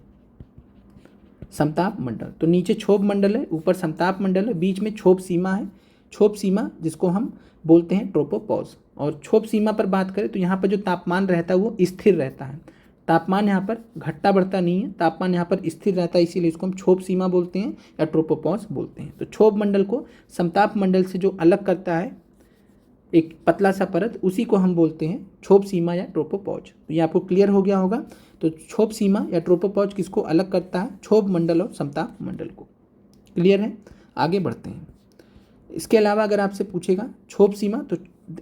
[SPEAKER 1] समताप मंडल, तो नीचे क्षोभ मंडल है, ऊपर समताप मंडल है, बीच में क्षोभ सीमा है। क्षोभ सीमा जिसको हम बोलते हैं ट्रोपोपॉज। और क्षोभ सीमा पर बात करें तो यहाँ पर जो तापमान रहता है वो स्थिर रहता है। तापमान यहाँ पर घटता बढ़ता नहीं है, तापमान यहाँ पर स्थिर रहता है, इसीलिए इसको हम क्षोभ सीमा बोलते हैं या ट्रोपोपॉज बोलते हैं। तो क्षोभ मंडल को समताप मंडल से जो अलग करता है एक पतला सा परत, उसी को हम बोलते हैं क्षोभ सीमा या ट्रोपोपॉज। तो ये आपको क्लियर हो गया होगा। तो क्षोभ सीमा या ट्रोपोपॉज किसको अलग करता है? क्षोभ मंडल और समताप मंडल को। क्लियर है? आगे बढ़ते हैं। इसके अलावा अगर आपसे पूछेगा क्षोभ सीमा, तो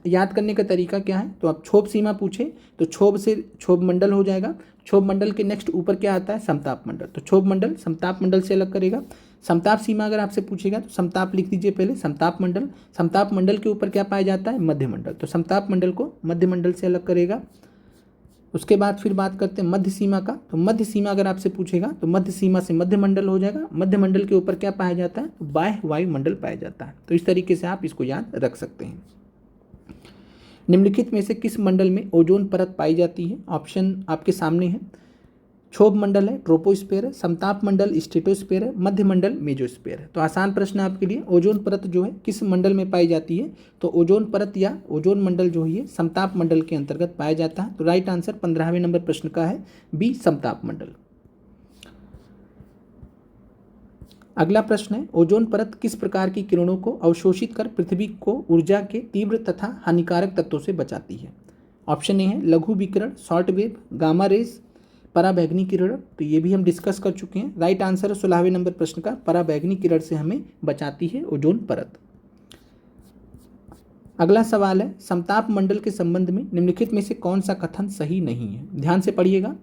[SPEAKER 1] याद करने का तरीका क्या है? तो आप क्षोभ सीमा पूछे तो क्षोभ से क्षोभ मंडल हो जाएगा। क्षोभ मंडल के नेक्स्ट ऊपर क्या आता है? समताप मंडल। तो क्षोभ मंडल समताप मंडल से अलग करेगा। समताप सीमा अगर आपसे पूछेगा तो समताप लिख दीजिए पहले, समताप मंडल। समताप मंडल के ऊपर क्या पाया जाता है? मध्य मंडल। तो समताप मंडल को मध्य मंडल से अलग करेगा। उसके बाद फिर बात करते हैं मध्य सीमा का। तो मध्य सीमा अगर आपसे पूछेगा तो मध्य सीमा से मध्य मंडल हो जाएगा। मध्य मंडल के ऊपर क्या पाया जाता है? तो बाह्य वायुमंडल पाया जाता है। तो इस तरीके से आप इसको याद रख सकते हैं। निम्नलिखित में से किस मंडल में ओजोन परत पाई जाती है? ऑप्शन आपके सामने है। क्षोभ मंडल है, ट्रोपोस्फेयर है, समताप मंडल स्ट्रेटोस्फेयर है, मध्य मंडल मेजोस्फेयर है। तो आसान प्रश्न आपके लिए, ओजोन परत जो है किस मंडल में पाई जाती है? तो ओजोन परत या ओजोन मंडल जो है समताप मंडल के अंतर्गत पाया जाता है। तो राइट आंसर 15वें नंबर प्रश्न का है बी, समताप मंडल। अगला प्रश्न है, ओजोन परत किस प्रकार की किरणों को अवशोषित कर पृथ्वी को ऊर्जा के तीव्र तथा हानिकारक तत्वों से बचाती है? ऑप्शन ए है लघु विकिरण, शॉर्ट वेव, गामा रेज, पराबैंगनी किरण। तो ये भी हम डिस्कस कर चुके हैं। राइट आंसर है 16वें नंबर प्रश्न का, पराबैंगनी किरण से हमें बचाती है ओजोन परत। अगला सवाल है, समताप मंडल के संबंध में निम्नलिखित में से कौन सा कथन सही नहीं है? ध्यान से पढ़िएगा।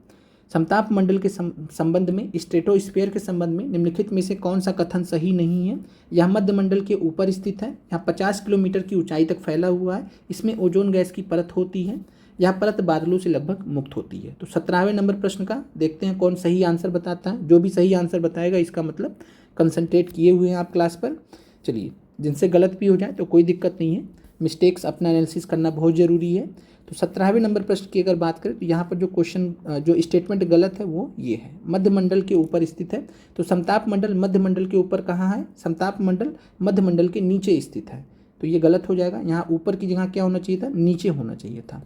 [SPEAKER 1] समताप मंडल के संबंध में, स्ट्रेटोस्फीयर के संबंध में निम्नलिखित में से कौन सा कथन सही नहीं है? यह मध्य मंडल के ऊपर स्थित है, यहाँ 50 किलोमीटर की ऊंचाई तक फैला हुआ है, इसमें ओजोन गैस की परत होती है, यह परत बादलों से लगभग मुक्त होती है। तो 17वें नंबर प्रश्न का देखते हैं कौन सही आंसर बताता है। जो भी सही आंसर बताएगा इसका मतलब कंसंट्रेट किए हुए हैं आप क्लास पर। चलिए, जिनसे गलत भी हो जाए तो कोई दिक्कत नहीं है, मिस्टेक्स अपना एनालिसिस करना बहुत ज़रूरी है। तो 17वें नंबर प्रश्न की अगर बात करें तो यहाँ पर जो क्वेश्चन, जो स्टेटमेंट गलत है वो ये है, मध्य मंडल के ऊपर स्थित है। तो समताप मंडल मध्य मंडल के ऊपर कहाँ है? समताप मंडल मध्य मंडल के नीचे स्थित है। तो ये गलत हो जाएगा। यहाँ ऊपर की जगह क्या होना चाहिए था? नीचे होना चाहिए था।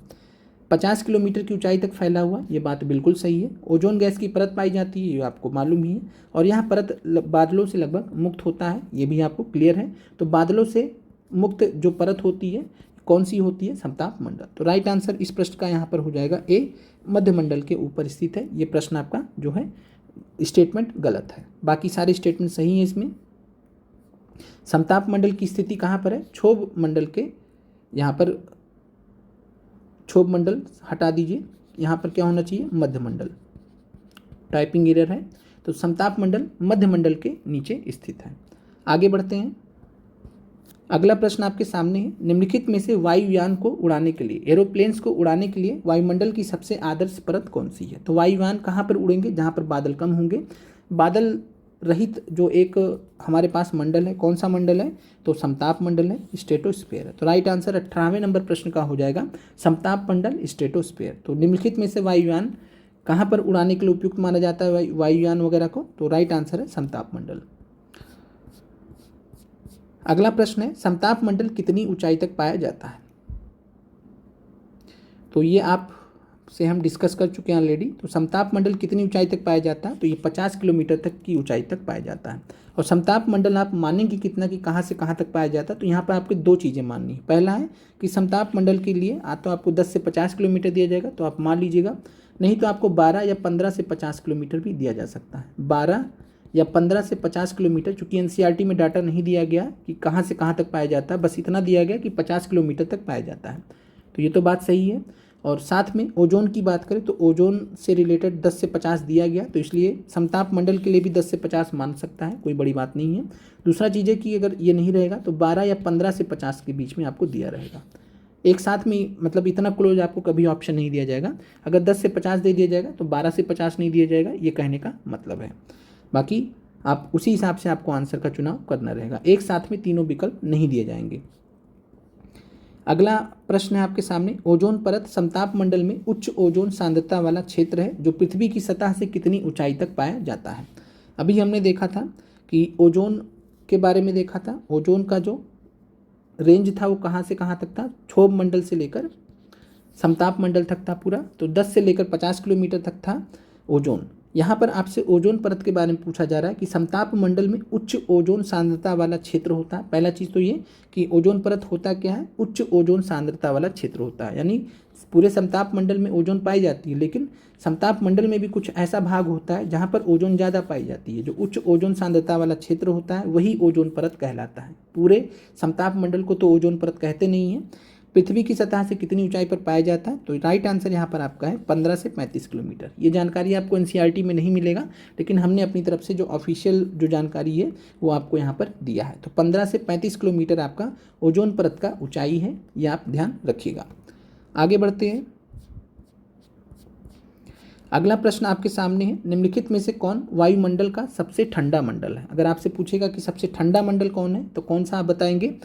[SPEAKER 1] 50 किलोमीटर की ऊंचाई तक फैला हुआ, ये बात बिल्कुल सही है। ओजोन गैस की परत पाई जाती है, ये आपको मालूम ही है। और यहाँ परत बादलों से लगभग मुक्त होता है, ये भी आपको क्लियर है। तो बादलों से मुक्त जो परत होती है कौन सी होती है? समताप मंडल। तो राइट आंसर इस प्रश्न का यहाँ पर हो जाएगा ए, मध्य मंडल के ऊपर स्थित है। ये प्रश्न आपका जो है स्टेटमेंट गलत है, बाकी सारे स्टेटमेंट सही है इसमें। समताप मंडल की स्थिति कहाँ पर है? क्षोभ मंडल के, यहाँ पर क्षोभ मंडल हटा दीजिए, यहाँ पर क्या होना चाहिए? मध्य मंडल। टाइपिंग एरर है। तो समताप मंडल मध्य मंडल के नीचे स्थित है। आगे बढ़ते हैं। अगला प्रश्न आपके सामने है, निम्नलिखित में से वायुयान को उड़ाने के लिए, एरोप्लेन्स को उड़ाने के लिए वायुमंडल की सबसे आदर्श परत कौन सी है? तो वायुयान कहाँ पर उड़ेंगे? जहाँ पर बादल कम होंगे। बादल रहित जो एक हमारे पास मंडल है, कौन सा मंडल है? तो समताप मंडल है, स्ट्रेटोस्फीयर है। तो राइट आंसर 18वें नंबर प्रश्न का हो जाएगा समताप मंडल, स्ट्रेटोस्फीयर। तो निम्नलिखित में से वायुयान कहाँ पर उड़ाने के लिए उपयुक्त माना जाता है वायुयान वगैरह को? तो राइट आंसर है समताप मंडल। अगला प्रश्न है, समताप मंडल कितनी ऊंचाई तक पाया जाता है? तो ये आप से हम डिस्कस कर चुके हैं ऑलरेडी। तो समताप मंडल कितनी ऊंचाई तक पाया जाता है? तो ये 50 किलोमीटर तक की ऊंचाई तक पाया जाता है। और समताप मंडल आप मानेंगे कितना कि कहाँ से कहाँ तक पाया जाता है? तो यहाँ पर आपको दो चीज़ें माननी है। पहला है कि समताप मंडल के लिए तो आपको 10 से 50 किलोमीटर दिया जाएगा, तो आप मान लीजिएगा, नहीं तो आपको 12 या 15 से 50 किलोमीटर भी दिया जा सकता है। 12 या 15 से 50 किलोमीटर, चूँकि एनसीईआरटी में डाटा नहीं दिया गया कि कहाँ से कहाँ तक पाया जाता है, बस इतना दिया गया कि 50 किलोमीटर तक पाया जाता है। तो ये तो बात सही है। और साथ में ओजोन की बात करें तो ओजोन से रिलेटेड 10 से 50 दिया गया, तो इसलिए समताप मंडल के लिए भी 10 से 50 मान सकता है, कोई बड़ी बात नहीं है। दूसरा चीज़ है कि अगर ये नहीं रहेगा तो 12 या 15 से 50 के बीच में आपको दिया रहेगा। एक साथ में मतलब इतना क्लोज आपको कभी ऑप्शन नहीं दिया जाएगा। अगर 10 से 50 दे दिया जाएगा तो 12 से 50 नहीं दिया जाएगा, ये कहने का मतलब है। बाकी आप उसी हिसाब से आपको आंसर का चुनाव करना रहेगा, एक साथ में तीनों विकल्प नहीं दिए जाएंगे। अगला प्रश्न है आपके सामने, ओजोन परत समताप मंडल में उच्च ओजोन सांद्रता वाला क्षेत्र है जो पृथ्वी की सतह से कितनी ऊंचाई तक पाया जाता है? अभी हमने देखा था कि ओजोन के बारे में देखा था, ओजोन का जो रेंज था वो कहाँ से कहाँ तक था? क्षोभ मंडल से लेकर समताप मंडल तक था पूरा। तो 10 से लेकर 50 किलोमीटर तक था ओजोन। यहाँ पर आपसे ओजोन परत के बारे में पूछा जा रहा है कि समताप मंडल में उच्च ओजोन सांद्रता वाला क्षेत्र होता है। पहला चीज़ तो ये कि ओजोन परत होता क्या है? उच्च ओजोन सांद्रता वाला क्षेत्र होता है, यानी पूरे समताप मंडल में ओजोन पाई जाती है, लेकिन समताप मंडल में भी कुछ ऐसा भाग होता है जहाँ पर ओजोन ज़्यादा पाई जाती है। जो उच्च ओजोन सांद्रता वाला क्षेत्र होता है वही ओजोन परत कहलाता है। पूरे समताप मंडल को तो ओजोन परत कहते नहीं हैं। पृथ्वी की सतह से कितनी ऊंचाई पर पाया जाता है, तो राइट आंसर यहाँ पर आपका है 15 से 35 किलोमीटर। ये जानकारी आपको एनसीईआरटी में नहीं मिलेगा, लेकिन हमने अपनी तरफ से जो ऑफिशियल जो जानकारी है वो आपको यहाँ पर दिया है। तो 15 से 35 किलोमीटर आपका ओजोन परत का ऊंचाई है, ये आप ध्यान रखिएगा। आगे बढ़ते हैं। अगला प्रश्न आपके सामने है, निम्नलिखित में से कौन वायुमंडल का सबसे ठंडा मंडल है। अगर आपसे पूछेगा कि सबसे ठंडा मंडल कौन है तो कौन सा आप बताएंगे।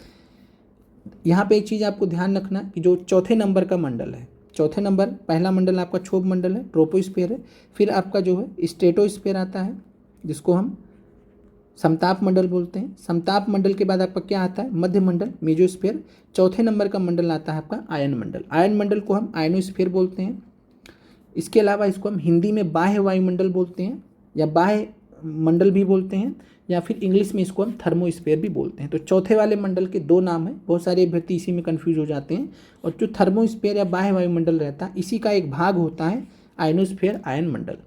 [SPEAKER 1] यहाँ पे एक चीज़ आपको ध्यान रखना कि जो चौथे नंबर का मंडल है, चौथे नंबर, पहला मंडल आपका क्षोभ मंडल है, ट्रोपोस्फीयर है, फिर आपका जो है स्ट्रेटोस्फीयर आता है जिसको हम समताप मंडल बोलते हैं। समताप मंडल के बाद आपका क्या आता है, मध्य मंडल, मेजोस्फीयर। चौथे नंबर का मंडल आता है आपका आयन मंडल। आयन मंडल को हम आयनोस्फीयर बोलते हैं। इसके अलावा इसको हम हिंदी में बाह्य वायुमंडल बोलते हैं या बाह्य मंडल भी बोलते हैं, या फिर इंग्लिश में इसको हम थर्मोस्फीयर भी बोलते हैं। तो चौथे वाले मंडल के दो नाम हैं, बहुत सारे अभ्यर्थी इसी में कंफ्यूज हो जाते हैं। और जो थर्मोस्फीयर या बाह्य वायुमंडल रहता है इसी का एक भाग होता है आयनोस्फीयर, आयन मंडल।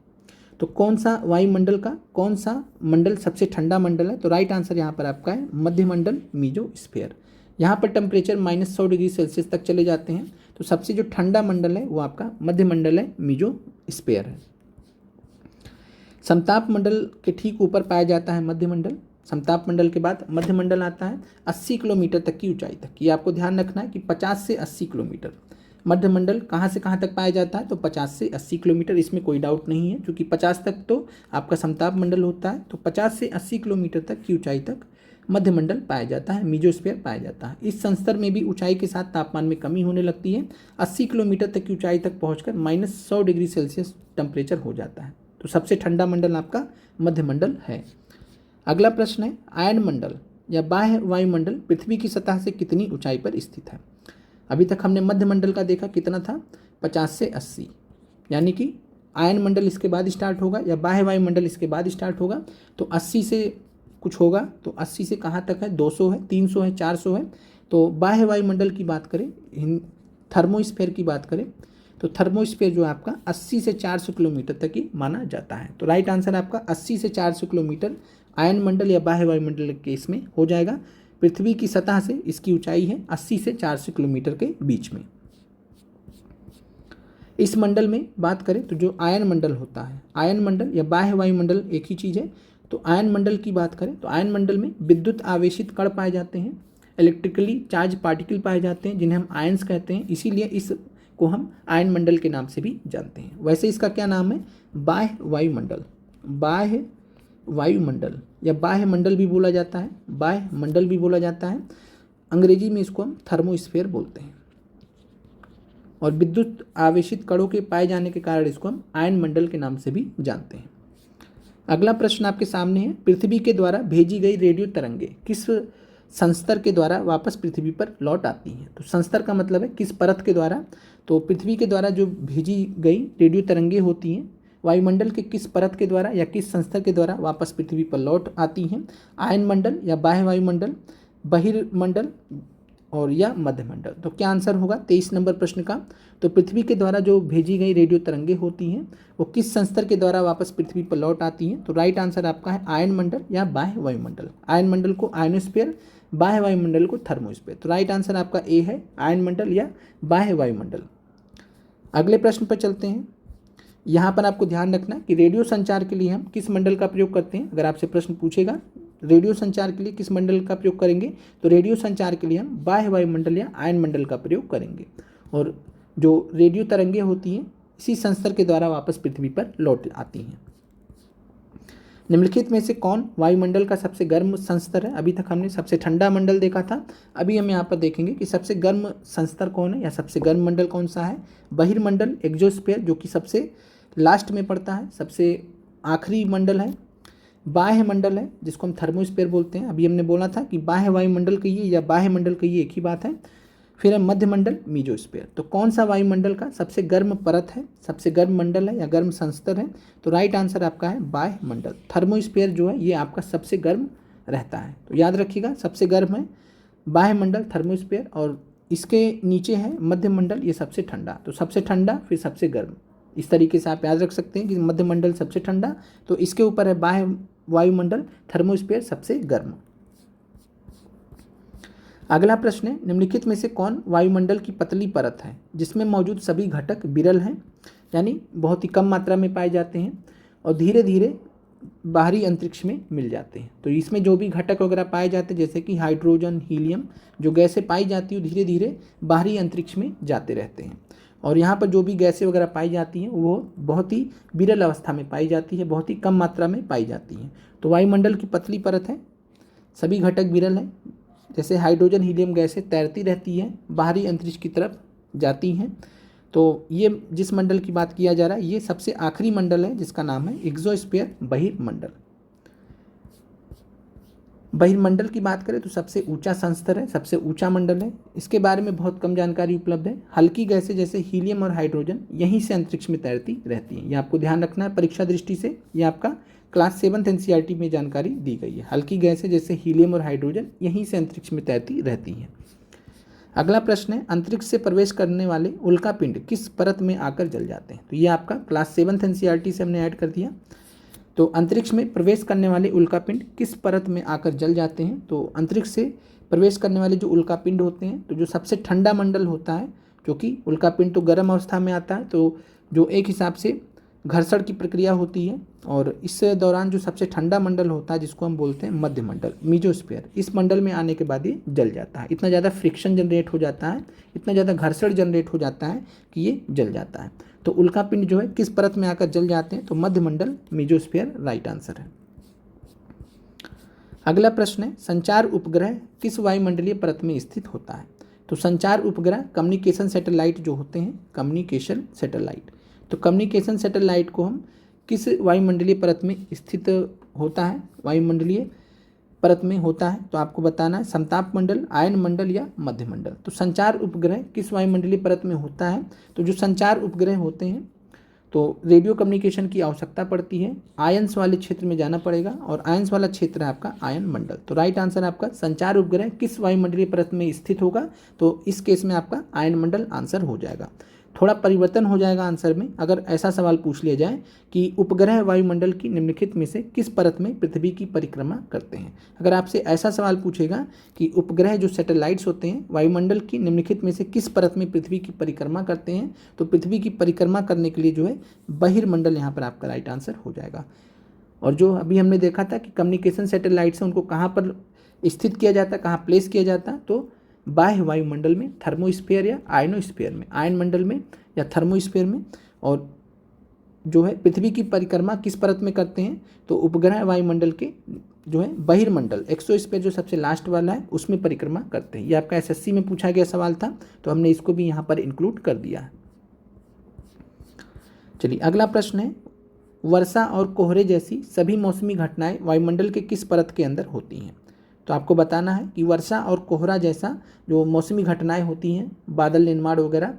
[SPEAKER 1] तो कौन सा वायुमंडल का कौन सा मंडल सबसे ठंडा मंडल है, तो राइट आंसर यहाँ पर आपका है मध्य मंडल, मीजोस्फीयर। यहाँ पर टेम्परेचर -100 डिग्री सेल्सियस तक चले जाते हैं। तो सबसे जो ठंडा मंडल है वो आपका मध्य मंडल है, मीजोस्फीयर है। समताप मंडल के ठीक ऊपर पाया जाता है मध्य मंडल। समताप मंडल के बाद मध्य मंडल आता है 80 किलोमीटर तक की ऊंचाई तक। ये आपको ध्यान रखना है कि 50 से 80 किलोमीटर मध्य मंडल कहाँ से कहाँ तक पाया जाता है, तो 50 से 80 किलोमीटर, इसमें कोई डाउट नहीं है, क्योंकि 50 तक तो आपका समताप मंडल होता है। तो 50 से 80 किलोमीटर तक की ऊंचाई तक मध्य मंडल पाया जाता है, मीजोस्फीयर पाया जाता है। इस संस्तर में भी ऊंचाई के साथ तापमान में कमी होने लगती है। 80 किलोमीटर तक की ऊंचाई तक पहुंचकर -100 डिग्री सेल्सियस टेम्परेचर हो जाता है। तो सबसे ठंडा मंडल आपका मध्य मंडल है। अगला प्रश्न है, आयन मंडल या बाह्य वायुमंडल पृथ्वी की सतह से कितनी ऊंचाई पर स्थित है। अभी तक हमने मध्य मंडल का देखा, कितना था, 50 से 80, यानी कि आयन मंडल इसके बाद स्टार्ट होगा या बाह्य वायुमंडल इसके बाद स्टार्ट होगा। तो 80 से कुछ होगा, तो 80 से कहाँ तक है, 200 है, 300 है, 400 है। तो बाह्य वायुमंडल की बात करें, थर्मोस्फीयर की बात करें, तो थर्मोस्फीयर जो आपका 80 से 400 किलोमीटर तक ही माना जाता है। तो राइट आंसर आपका 80 से 400 किलोमीटर आयन मंडल या बाह्य वायुमंडल के इसमें हो जाएगा। पृथ्वी की सतह से इसकी ऊंचाई है 80 से 400 किलोमीटर के बीच में। इस मंडल में बात करें तो जो आयन मंडल होता है, आयन मंडल या बाह्य वायुमंडल एक ही चीज़ है। तो आयन मंडल की बात करें तो आयन मंडल में विद्युत आवेशित कण पाए जाते हैं, इलेक्ट्रिकली चार्ज पार्टिकल पाए जाते हैं जिन्हें हम आयंस कहते हैं, इसीलिए इस को हम आयन मंडल के नाम से भी जानते हैं। वैसे इसका क्या नाम है, बाह्य वायुमंडल, बाह्य वायुमंडल या बाह्य मंडल भी बोला जाता है, बाह्य मंडल भी बोला जाता है। अंग्रेजी में इसको हम थर्मोस्फीयर बोलते हैं। और विद्युत आवेशित कणों के पाए जाने के कारण इसको हम आयन मंडल के नाम से भी जानते हैं। अगला प्रश्न आपके सामने है, पृथ्वी के द्वारा भेजी गई रेडियो तरंगे किस संस्तर के द्वारा वापस पृथ्वी पर लौट आती हैं। तो संस्तर का मतलब है किस परत के द्वारा। तो पृथ्वी के द्वारा जो भेजी गई रेडियो तरंगे होती हैं वायुमंडल के किस परत के द्वारा या किस संस्तर के द्वारा वापस पृथ्वी पर लौट आती हैं। आयन मंडल या बाह्य वायुमंडल, बहिर्मंडल और या मध्य मंडल। तो क्या आंसर होगा 23 नंबर प्रश्न का। तो पृथ्वी के द्वारा जो भेजी गई रेडियो तरंगे होती हैं वो किस संस्तर के द्वारा वापस पृथ्वी पर लौट आती हैं। तो राइट आंसर आपका है आयन मंडल या बाह्य वायुमंडल। आयन मंडल को आयनोस्फीयर, बाह्य वायुमंडल को थर्मोस्फीयर। तो राइट आंसर आपका ए है, आयन मंडल या बाह्य वायुमंडल। अगले प्रश्न पर चलते हैं। यहाँ पर आपको ध्यान रखना कि रेडियो संचार के लिए हम किस मंडल का प्रयोग करते हैं। अगर आपसे प्रश्न पूछेगा रेडियो संचार के लिए किस मंडल का प्रयोग करेंगे, तो रेडियो संचार के लिए हम बाह्य वायुमंडल या आयन मंडल का प्रयोग करेंगे। और जो रेडियो तरंगे होती हैं इसी संस्तर के द्वारा वापस पृथ्वी पर लौट आती हैं। निम्नलिखित में से कौन वायुमंडल का सबसे गर्म संस्तर है। अभी तक हमने सबसे ठंडा मंडल देखा था, अभी हम यहाँ पर देखेंगे कि सबसे गर्म संस्तर कौन है या सबसे गर्म मंडल कौन सा है। बहिर्मंडल, एक्सोस्फीयर, जो कि सबसे लास्ट में पड़ता है, सबसे आखिरी मंडल है। बाह्य मंडल है जिसको हम थर्मोस्फीयर बोलते हैं। अभी हमने बोला था कि बाह्य वायुमंडल कहिए या बाह्य मंडल कहिए एक ही बात है। फिर है मध्य मंडल, मीजोस्फीयर। तो कौन सा वायुमंडल का सबसे गर्म परत है, सबसे गर्म मंडल है या गर्म संस्तर है। तो राइट आंसर आपका है बाह्य मंडल। थर्मोस्फीयर जो है ये आपका सबसे गर्म रहता है। तो याद रखिएगा सबसे गर्म है बाह्य मंडल, थर्मोस्फीयर, और इसके नीचे है मध्यमंडल, ये सबसे ठंडा, तो सबसे ठंडा फिर सबसे गर्म, इस तरीके से आप याद रख सकते हैं कि मध्यमंडल सबसे ठंडा, तो इसके ऊपर है बाह्य वायुमंडल, थर्मोस्फीयर सबसे गर्म। अगला प्रश्न है, निम्नलिखित में से कौन वायुमंडल की पतली परत है जिसमें मौजूद सभी घटक विरल हैं, यानी बहुत ही कम मात्रा में पाए जाते हैं और धीरे धीरे बाहरी अंतरिक्ष में मिल जाते हैं। तो इसमें जो भी घटक वगैरह पाए जाते हैं जैसे कि हाइड्रोजन, हीलियम, जो गैसें पाई जाती है धीरे धीरे बाहरी अंतरिक्ष में जाते रहते हैं। और यहाँ पर जो भी गैसें वगैरह पाई जाती हैं वो बहुत ही विरल अवस्था में पाई जाती है, बहुत ही कम मात्रा में पाई जाती हैं। तो वायुमंडल की पतली परत है, सभी घटक विरल हैं, जैसे हाइड्रोजन, हीलियम गैसें तैरती रहती हैं, बाहरी अंतरिक्ष की तरफ जाती हैं। तो ये जिस मंडल की बात किया जा रहा है ये सबसे आखिरी मंडल है जिसका नाम है एक्सोस्फीयर, बहिर्मंडल। बहिर्मंडल की बात करें तो सबसे ऊंचा संस्तर है, सबसे ऊंचा मंडल है, इसके बारे में बहुत कम जानकारी उपलब्ध है। हल्की गैसें जैसे हीलियम और हाइड्रोजन यहीं से अंतरिक्ष में तैरती रहती हैं, ये आपको ध्यान रखना है परीक्षा दृष्टि से, ये आपका क्लास 7th NCERT में जानकारी दी गई है। हल्की गैसें जैसे हीलियम और हाइड्रोजन यहीं से अंतरिक्ष में तैरती रहती हैं। अगला प्रश्न है, अंतरिक्ष से प्रवेश करने वाले उल्कापिंड किस परत में आकर जल जाते हैं। तो ये आपका क्लास 7th NCERT से हमने ऐड कर दिया। तो अंतरिक्ष में प्रवेश करने वाले उल्कापिंड किस परत में आकर जल जाते हैं। तो अंतरिक्ष से प्रवेश करने वाले जो उल्कापिंड होते हैं, तो जो सबसे ठंडा मंडल होता है, क्योंकि उल्कापिंड तो गर्म अवस्था में आता है, तो जो एक हिसाब से घर्षण की प्रक्रिया होती है, और इस दौरान जो सबसे ठंडा मंडल होता है जिसको हम बोलते हैं मध्यमंडल, मीजोस्फीयर, इस मंडल में आने के बाद ये जल जाता है। इतना ज़्यादा फ्रिक्शन जनरेट हो जाता है, इतना ज़्यादा घर्षण जनरेट हो जाता है कि ये जल जाता है। तो उल्कापिंड जो है किस परत में आकर जल जाते हैं, तो मध्यमंडल, मीजोस्फीयर राइट आंसर है। अगला प्रश्न है, संचार उपग्रह किस वायुमंडलीय परत में स्थित होता है। तो संचार उपग्रह कम्युनिकेशन सैटेलाइट जो होते हैं, कम्युनिकेशन सैटेलाइट, तो कम्युनिकेशन सैटेलाइट को हम किस वायुमंडलीय परत में स्थित होता है, वायुमंडलीय परत में होता है, तो आपको बताना है समताप मंडल, आयन मंडल या मध्यमंडल। तो संचार उपग्रह किस वायुमंडलीय परत में होता है, तो जो संचार उपग्रह होते हैं तो रेडियो कम्युनिकेशन की आवश्यकता पड़ती है, आयंस वाले क्षेत्र में जाना पड़ेगा, और आयंस वाला क्षेत्र है आपका आयन मंडल। तो राइट आंसर आपका संचार उपग्रह किस वायुमंडलीय परत में स्थित होगा, तो इस केस में आपका आयन मंडल आंसर हो जाएगा। थोड़ा परिवर्तन हो जाएगा आंसर में अगर ऐसा सवाल पूछ लिया जाए कि उपग्रह वायुमंडल की निम्नलिखित में से किस परत में पृथ्वी की परिक्रमा करते हैं। अगर आपसे ऐसा सवाल पूछेगा कि उपग्रह जो सैटेलाइट्स होते हैं वायुमंडल की निम्नलिखित में से किस परत में पृथ्वी की परिक्रमा करते हैं, तो पृथ्वी की परिक्रमा करने के लिए जो है बहिर्मंडल यहाँ पर आपका राइट आंसर हो जाएगा। और जो अभी हमने देखा था कि कम्युनिकेशन सैटेलाइट्स हैं उनको कहाँ पर स्थित किया जाता है, कहाँ प्लेस किया जाता है, तो बाह्य वायुमंडल में, थर्मोस्फीयर या आयनोस्फीयर में, आयन मंडल में या थर्मोस्फीयर में। और जो है पृथ्वी की परिक्रमा किस परत में करते हैं, तो उपग्रह वायुमंडल के जो है बहिर्मंडल, एक्सोस्फीयर जो सबसे लास्ट वाला है उसमें परिक्रमा करते हैं। ये आपका SSC में पूछा गया सवाल था, तो हमने इसको भी यहाँ पर इंक्लूड कर दिया है। चलिए अगला प्रश्न है, वर्षा और कोहरे जैसी सभी मौसमी घटनाएं वायुमंडल के किस परत के अंदर होती हैं। तो आपको बताना है कि वर्षा और कोहरा जैसा जो मौसमी घटनाएं होती हैं, बादल निर्माण वगैरह,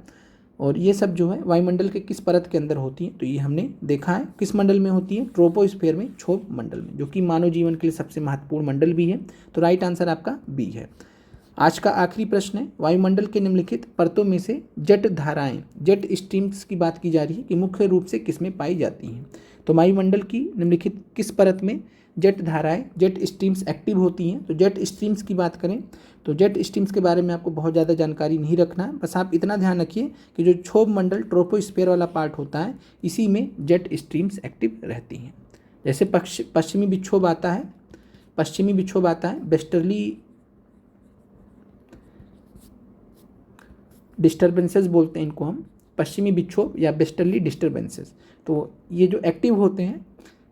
[SPEAKER 1] और ये सब जो है वायुमंडल के किस परत के अंदर होती हैं। तो ये हमने देखा है किस मंडल में होती है, ट्रोपोस्फीयर में, क्षोभ मंडल में, जो कि मानव जीवन के लिए सबसे महत्वपूर्ण मंडल भी है। तो राइट आंसर आपका बी है। आज का आखिरी प्रश्न है, वायुमंडल के निम्नलिखित परतों में से जेट धाराएं, जेट स्ट्रीम्स की बात की जा रही है कि मुख्य रूप से किसमें पाई जाती हैं। तो वायुमंडल की निम्नलिखित किस परत में जेट धाराएं, जेट स्ट्रीम्स एक्टिव होती हैं। तो जेट स्ट्रीम्स की बात करें तो जेट स्ट्रीम्स के बारे में आपको बहुत ज़्यादा जानकारी नहीं रखना है, बस आप इतना ध्यान रखिए कि जो क्षोभ मंडल, ट्रोपोस्फीयर वाला पार्ट होता है, इसी में जेट स्ट्रीम्स एक्टिव रहती हैं। जैसे पश्चिमी विक्षोभ आता है, पश्चिमी विक्षोभ आता है, वेस्टर्ली डिस्टर्बेंसेस बोलते हैं इनको हम, पश्चिमी विक्षोभ या वेस्टर्ली डिस्टर्बेंसेस। तो ये जो एक्टिव होते हैं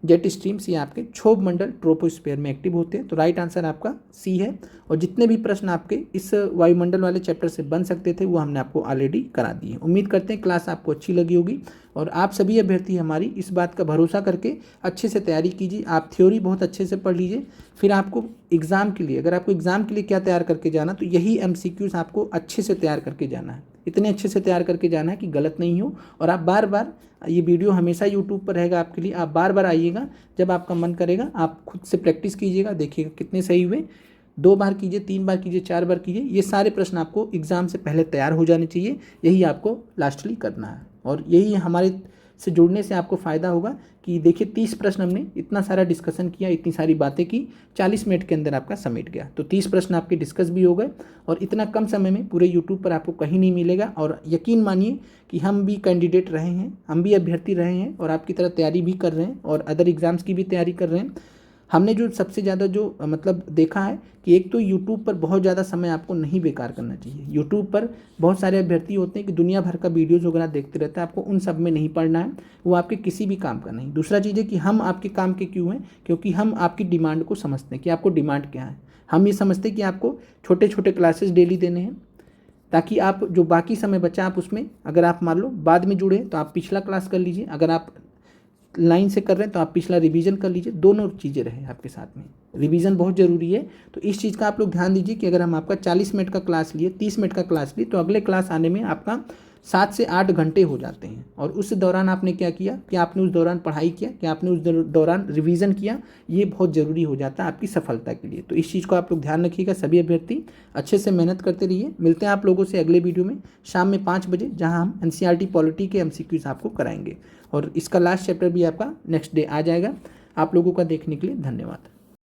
[SPEAKER 1] जेट स्ट्रीम्स, ये आपके क्षोभ मंडल, ट्रोपोस्फीयर में एक्टिव होते हैं। तो राइट आंसर आपका सी है। और जितने भी प्रश्न आपके इस वायुमंडल वाले चैप्टर से बन सकते थे वो हमने आपको ऑलरेडी करा दिए। उम्मीद करते हैं क्लास आपको अच्छी लगी होगी, और आप सभी अभ्यर्थी हमारी इस बात का भरोसा करके अच्छे से तैयारी कीजिए। आप थ्योरी बहुत अच्छे से पढ़ लीजिए, फिर आपको एग्ज़ाम के लिए, अगर आपको एग्ज़ाम के लिए क्या तैयार करके जाना, तो यही MCQs आपको अच्छे से तैयार करके जाना है। इतने अच्छे से तैयार करके जाना है कि गलत नहीं हो। और आप बार बार, ये वीडियो हमेशा YouTube पर रहेगा आपके लिए, आप बार बार आइएगा, जब आपका मन करेगा आप खुद से प्रैक्टिस कीजिएगा, देखिएगा कितने सही हुए। 2 बार कीजिए, 3 बार कीजिए, 4 बार कीजिए, ये सारे प्रश्न आपको एग्ज़ाम से पहले तैयार हो जाने चाहिए। यही आपको लास्टली करना है और यही हमारे से जुड़ने से आपको फ़ायदा होगा कि देखिए 30 प्रश्न हमने इतना सारा डिस्कशन किया, इतनी सारी बातें की, 40 मिनट के अंदर आपका समिट गया। तो 30 प्रश्न आपके डिस्कस भी हो गए और इतना कम समय में पूरे यूट्यूब पर आपको कहीं नहीं मिलेगा। और यकीन मानिए कि हम भी कैंडिडेट रहे हैं, हम भी अभ्यर्थी रहे हैं और आपकी तरह तैयारी भी कर रहे हैं और अदर एग्ज़ाम्स की भी तैयारी कर रहे हैं। हमने जो सबसे ज़्यादा जो मतलब देखा है कि एक तो यूट्यूब पर बहुत ज़्यादा समय आपको नहीं बेकार करना चाहिए। यूट्यूब पर बहुत सारे अभ्यर्थी होते हैं कि दुनिया भर का वीडियोज़ वगैरह देखते रहते हैं, आपको उन सब में नहीं पढ़ना है, वो आपके किसी भी काम का नहीं। दूसरा चीज़ है कि हम आपके काम के क्यों हैं, क्योंकि हम आपकी डिमांड को समझते हैं कि आपको डिमांड क्या है। हम ये समझते हैं कि आपको छोटे छोटे क्लासेस डेली देने हैं ताकि आप जो बाकी समय बचा आप उसमें, अगर आप मान लो बाद में जुड़े तो आप पिछला क्लास कर लीजिए, अगर आप लाइन से कर रहे हैं तो आप पिछला रिवीजन कर लीजिए, दोनों चीज़ें रहें आपके साथ में। रिवीजन बहुत ज़रूरी है, तो इस चीज़ का आप लोग ध्यान दीजिए कि अगर हम आपका 40 मिनट का क्लास लिए, 30 मिनट का क्लास लिए, तो अगले क्लास आने में आपका 7 से 8 घंटे हो जाते हैं। और उस दौरान आपने क्या किया कि आपने उस दौरान पढ़ाई किया, कि आपने उस दौरान रिवीजन किया, ये बहुत ज़रूरी हो जाता है आपकी सफलता के लिए। तो इस चीज़ को आप लोग ध्यान रखिएगा, सभी अभ्यर्थी अच्छे से मेहनत करते रहिए। मिलते हैं आप लोगों से अगले वीडियो में शाम में 5 बजे, जहाँ हम एनसीईआरटी पॉलिटी के MCQs आपको कराएंगे और इसका लास्ट चैप्टर भी आपका नेक्स्ट डे आ जाएगा। आप लोगों का देखने के लिए धन्यवाद।